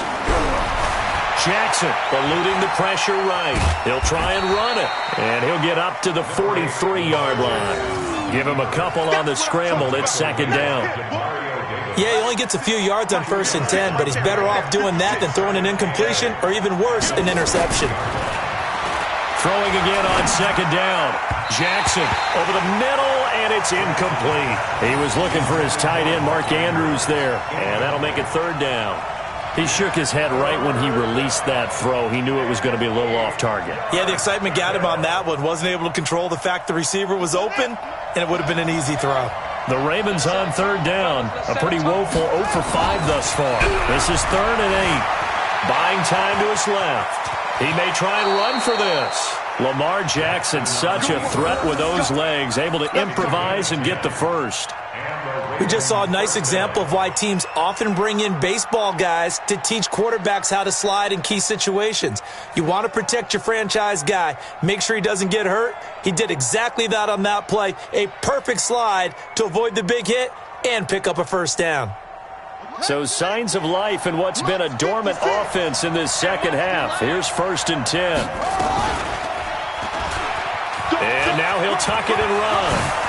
Jackson eluding the pressure right. He'll try and run it, and he'll get up to the 43-yard line. Give him a couple on the scramble. It's second down. Yeah, he only gets a few yards on 1st and 10, but he's better off doing that than throwing an incompletion or even worse, an interception. Throwing again on second down. Jackson over the middle, and it's incomplete. He was looking for his tight end, Mark Andrews, there, and that'll make it third down. He shook his head right when he released that throw. He knew it was going to be a little off target. Yeah, the excitement got him on that one. Wasn't able to control the fact the receiver was open, and it would have been an easy throw. The Ravens on third down. A pretty woeful 0 for 5 thus far. This is 3rd and 8. Buying time to his left. He may try and run for this. Lamar Jackson, such a threat with those legs, able to improvise and get the first. We just saw a nice example of why teams often bring in baseball guys to teach quarterbacks how to slide in key situations. You want to protect your franchise guy. Make sure he doesn't get hurt. He did exactly that on that play. A perfect slide to avoid the big hit and pick up a first down. So signs of life in what's been a dormant offense in this second half. Here's 1st and 10. And now he'll tuck it and run.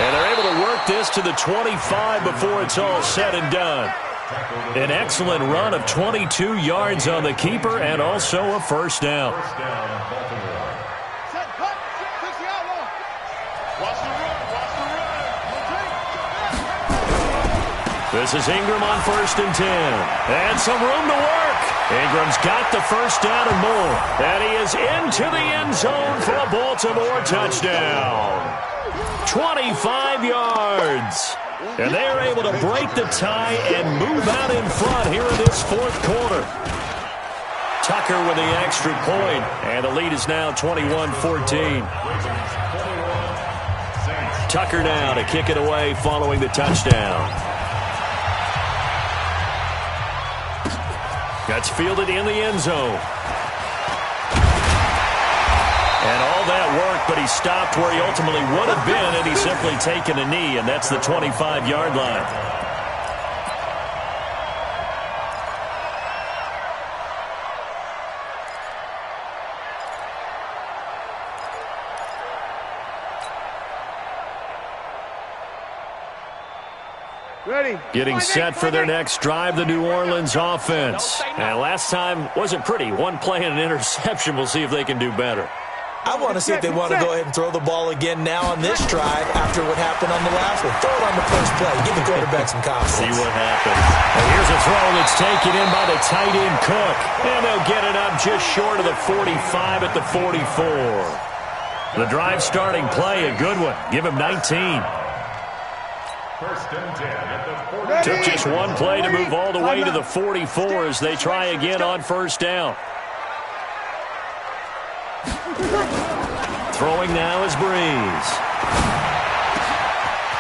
And they're able to work this to the 25 before it's all said and done. An excellent run of 22 yards on the keeper and also a first down. This is Ingram on 1st and 10. And some room to work. Ingram's got the first down and more. And he is into the end zone for a Baltimore touchdown. 25 yards. And they are able to break the tie and move out in front here in this 4th quarter. Tucker with the extra point, and the lead is now 21-14. Tucker now to kick it away following the touchdown. That's fielded in the end zone. And all that work, but he stopped where he ultimately would have been, and he's simply taken a knee, and that's the 25-yard line. Getting set for their next drive, the New Orleans offense. And last time wasn't pretty. One play and an interception. We'll see if they can do better. I want to see if they want to go ahead and throw the ball again now on this drive after what happened on the last one. Throw it on the first play. Give the quarterback some confidence. See what happens. And here's a throw that's taken in by the tight end Cook. And they'll get it up just short of the 45 at the 44. The drive starting play, a good one. Give him 19. First and 10 at the 40. Took just one play to move all the way to the 44 as they try again on first down. Throwing now is Breeze.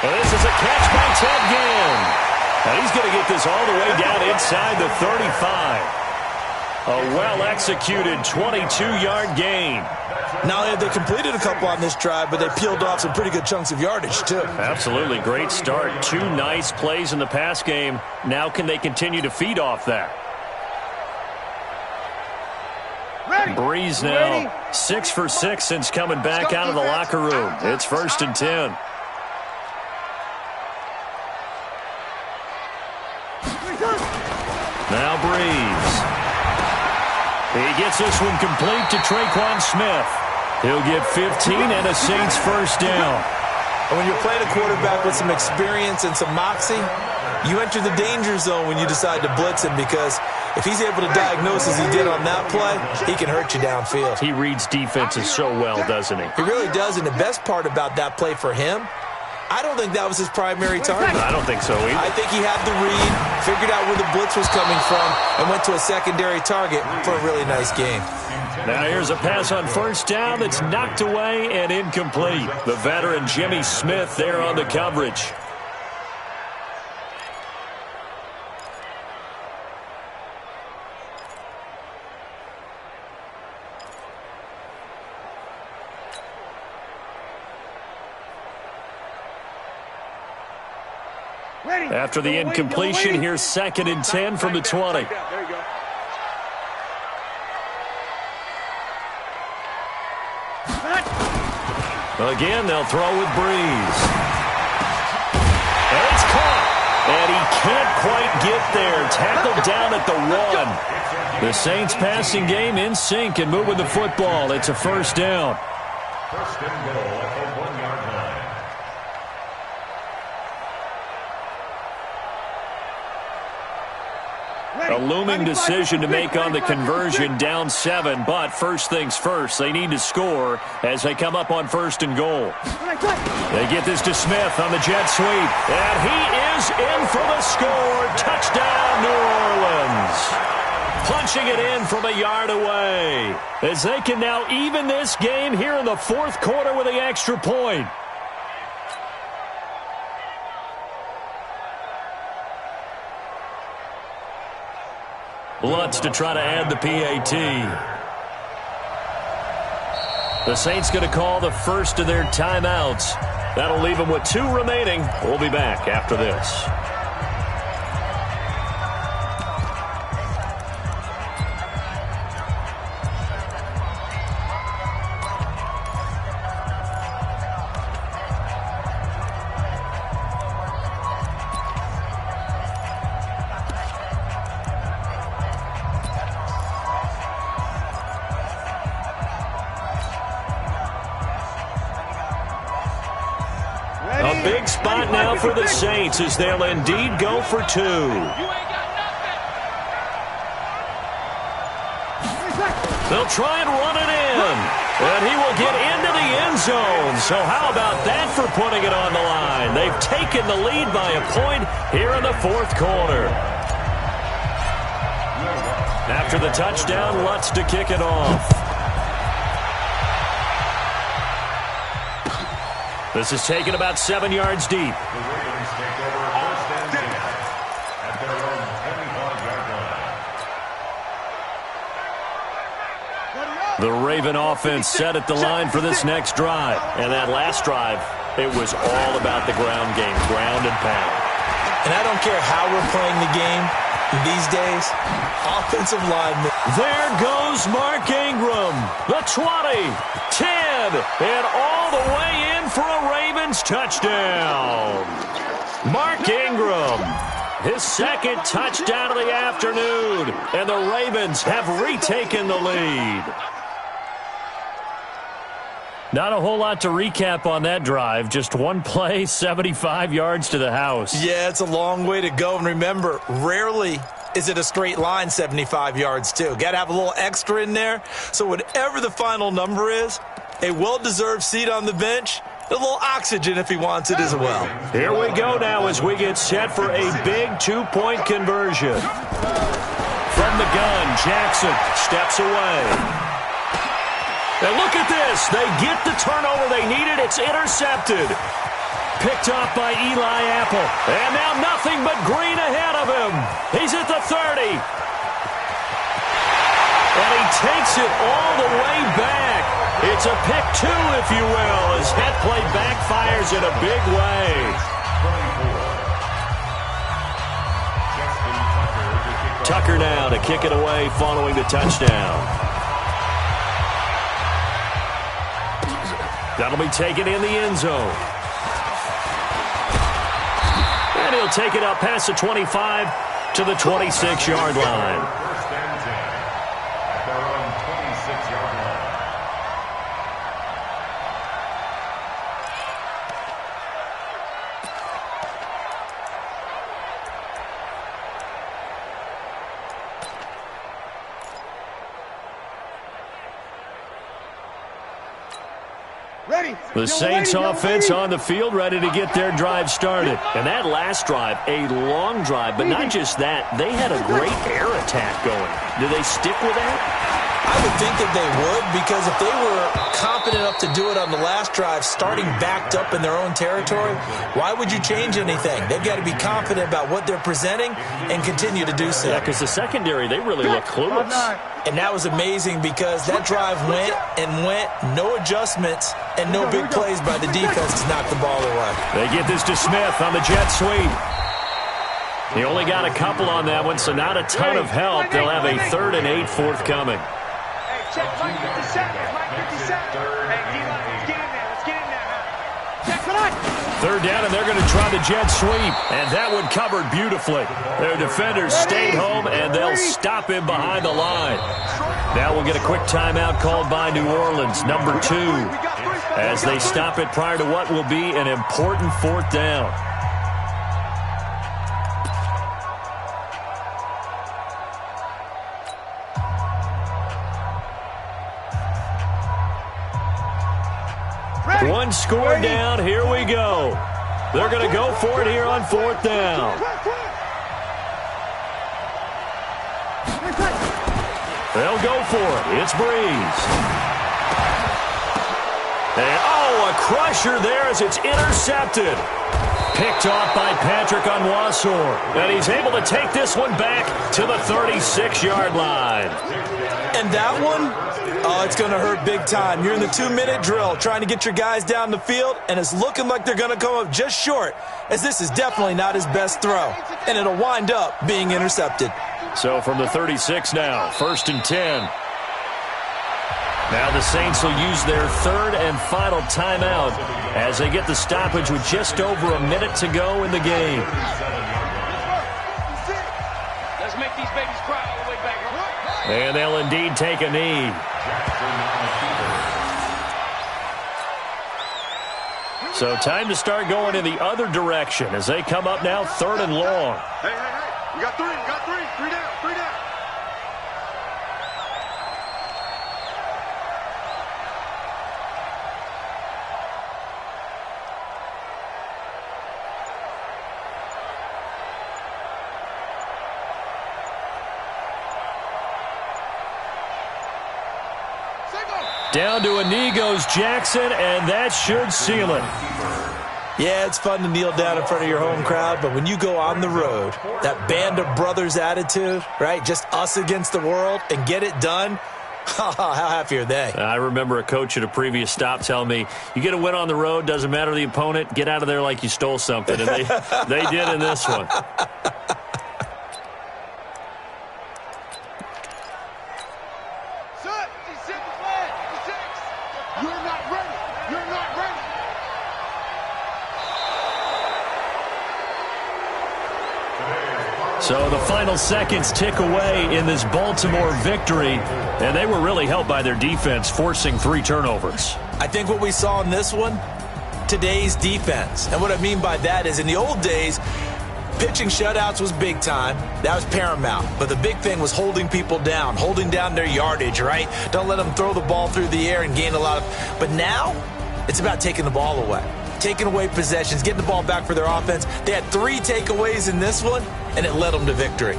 And this is a catch by Ted Ginn. And he's going to get this all the way down inside the 35. A well-executed 22-yard gain. Now, they completed a couple on this drive, but they peeled off some pretty good chunks of yardage, too. Absolutely. Great start. 2 nice plays in the pass game. Now can they continue to feed off that? Breeze now 6 for 6 since coming back out of the locker room. It's first and 10. Now Breeze. He gets this one complete to Traquan Smith. He'll get 15 and a Saints first down. And when you're playing a quarterback with some experience and some moxie, you enter the danger zone when you decide to blitz him, because if he's able to diagnose as he did on that play, he can hurt you downfield. He reads defenses so well, doesn't he? He really does, and the best part about that play for him, I don't think that was his primary target. I don't think so either. I think he had the read, figured out where the blitz was coming from, and went to a secondary target for a really nice game. Now here's a pass on first down that's knocked away and incomplete. The veteran Jimmy Smith there on the coverage. After the incompletion, here's second and 10 from the 20. Again, they'll throw with Breeze. And it's caught. And he can't quite get there. Tackled down at the 1. The Saints passing game in sync and moving the football. It's a first down. First and goal at the 1-yard line. A looming decision to make on the conversion, down 7, but first things first, they need to score as they come up on first and goal. They get this to Smith on the jet sweep, and he is in for the score. Touchdown, New Orleans. Punching it in from a yard away as they can now even this game here in the fourth quarter with the extra point. Lutz to try to add the PAT. The Saints going to call the first of their timeouts. That'll leave them with 2 remaining. We'll be back after this. A big spot now for the Saints as they'll indeed go for 2. They'll try and run it in. And he will get into the end zone. So how about that for putting it on the line? They've taken the lead by a point here in the fourth quarter. After the touchdown, Lutz to kick it off. This is taken about 7 yards deep. The Ravens take over first and 10 at their own 25-yard line. The Raven offense set at the line for this next drive. And that last drive, it was all about the ground game, ground and pound. And I don't care how we're playing the game these days, offensive linemen. There goes Mark Ingram, the 20, 10, and all the way in for a Ravens touchdown. Mark Ingram, his second touchdown of the afternoon, and the Ravens have retaken the lead. Not a whole lot to recap on that drive. Just one play, 75 yards to the house. Yeah, it's a long way to go. And remember, rarely is it a straight line 75 yards, too. Got to have a little extra in there. So whatever the final number is, a well-deserved seat on the bench, a little oxygen if he wants it as well. Here we go now as we get set for a big two-point conversion. From the gun, Jackson steps away. And look at this. They get the turnover they needed. It's intercepted. Picked off by Eli Apple. And now nothing but green ahead of him. He's at the 30. And he takes it all the way back. It's a pick two, if you will, as that play backfires in a big way. Tucker now to kick it away following the touchdown. That'll be taken in the end zone. And he'll take it up past the 25 to the 26-yard line. First and 10 at their own 26-yard line. The Saints offense on the field, ready to get their drive started. And that last drive, a long drive, but not just that. They had a great air attack going. Do they stick with that? I would think that they would, because if they were confident enough to do it on the last drive, starting backed up in their own territory, why would you change anything? They've got to be confident about what they're presenting and continue to do so. Yeah, because the secondary, they really look clueless. And that was amazing because that drive went and went, no adjustments, and no big plays by the defense to knock the ball away. They get this to Smith on the jet sweep. He only got a couple on that one, so not a ton of help. They'll have a 3rd and 8 forthcoming. Check Mike 57. Mike 57. Hey, D-line, let's get in there. Let's get in there now. Check tonight. 3rd down, and they're going to try the jet sweep. And that one covered beautifully. Their defenders stayed home, and they'll stop him behind the line. Now we'll get a quick timeout called by New Orleans, number 2, as they stop it prior to what will be an important 4th down. One score down. Here we go. They're going to go for it here on 4th down. They'll go for it. It's Breeze. And, a crusher there as it's intercepted. Picked off by Patrick Onwuasor. And he's able to take this one back to the 36-yard line. And that one, it's going to hurt big time. You're in the 2-minute drill trying to get your guys down the field, and it's looking like they're going to come up just short, as this is definitely not his best throw. And it'll wind up being intercepted. So from the 36 now, 1st and 10. Now the Saints will use their 3rd and final timeout as they get the stoppage with just over a minute to go in the game. Let's make these babies cry all the way back home. And they'll indeed take a knee. So time to start going in the other direction as they come up now 3rd and long. Hey. We got 3. We got 3. 3 down. 3 down. Down to a knee goes Jackson, and that should seal it. Yeah, it's fun to kneel down in front of your home crowd, but when you go on the road, that band of brothers attitude, right, just us against the world, and get it done, how happy are they? I remember a coach at a previous stop telling me, you get a win on the road, doesn't matter the opponent, get out of there like you stole something, and they did in this one. So the final seconds tick away in this Baltimore victory, and they were really helped by their defense, forcing 3 turnovers. I think what we saw in this one, today's defense. And what I mean by that is in the old days, pitching shutouts was big time. That was paramount. But the big thing was holding people down, holding down their yardage, right? Don't let them throw the ball through the air and gain a lot of... But now, it's about taking the ball away. Taking away possessions, getting the ball back for their offense. They had 3 takeaways in this one, and it led them to victory.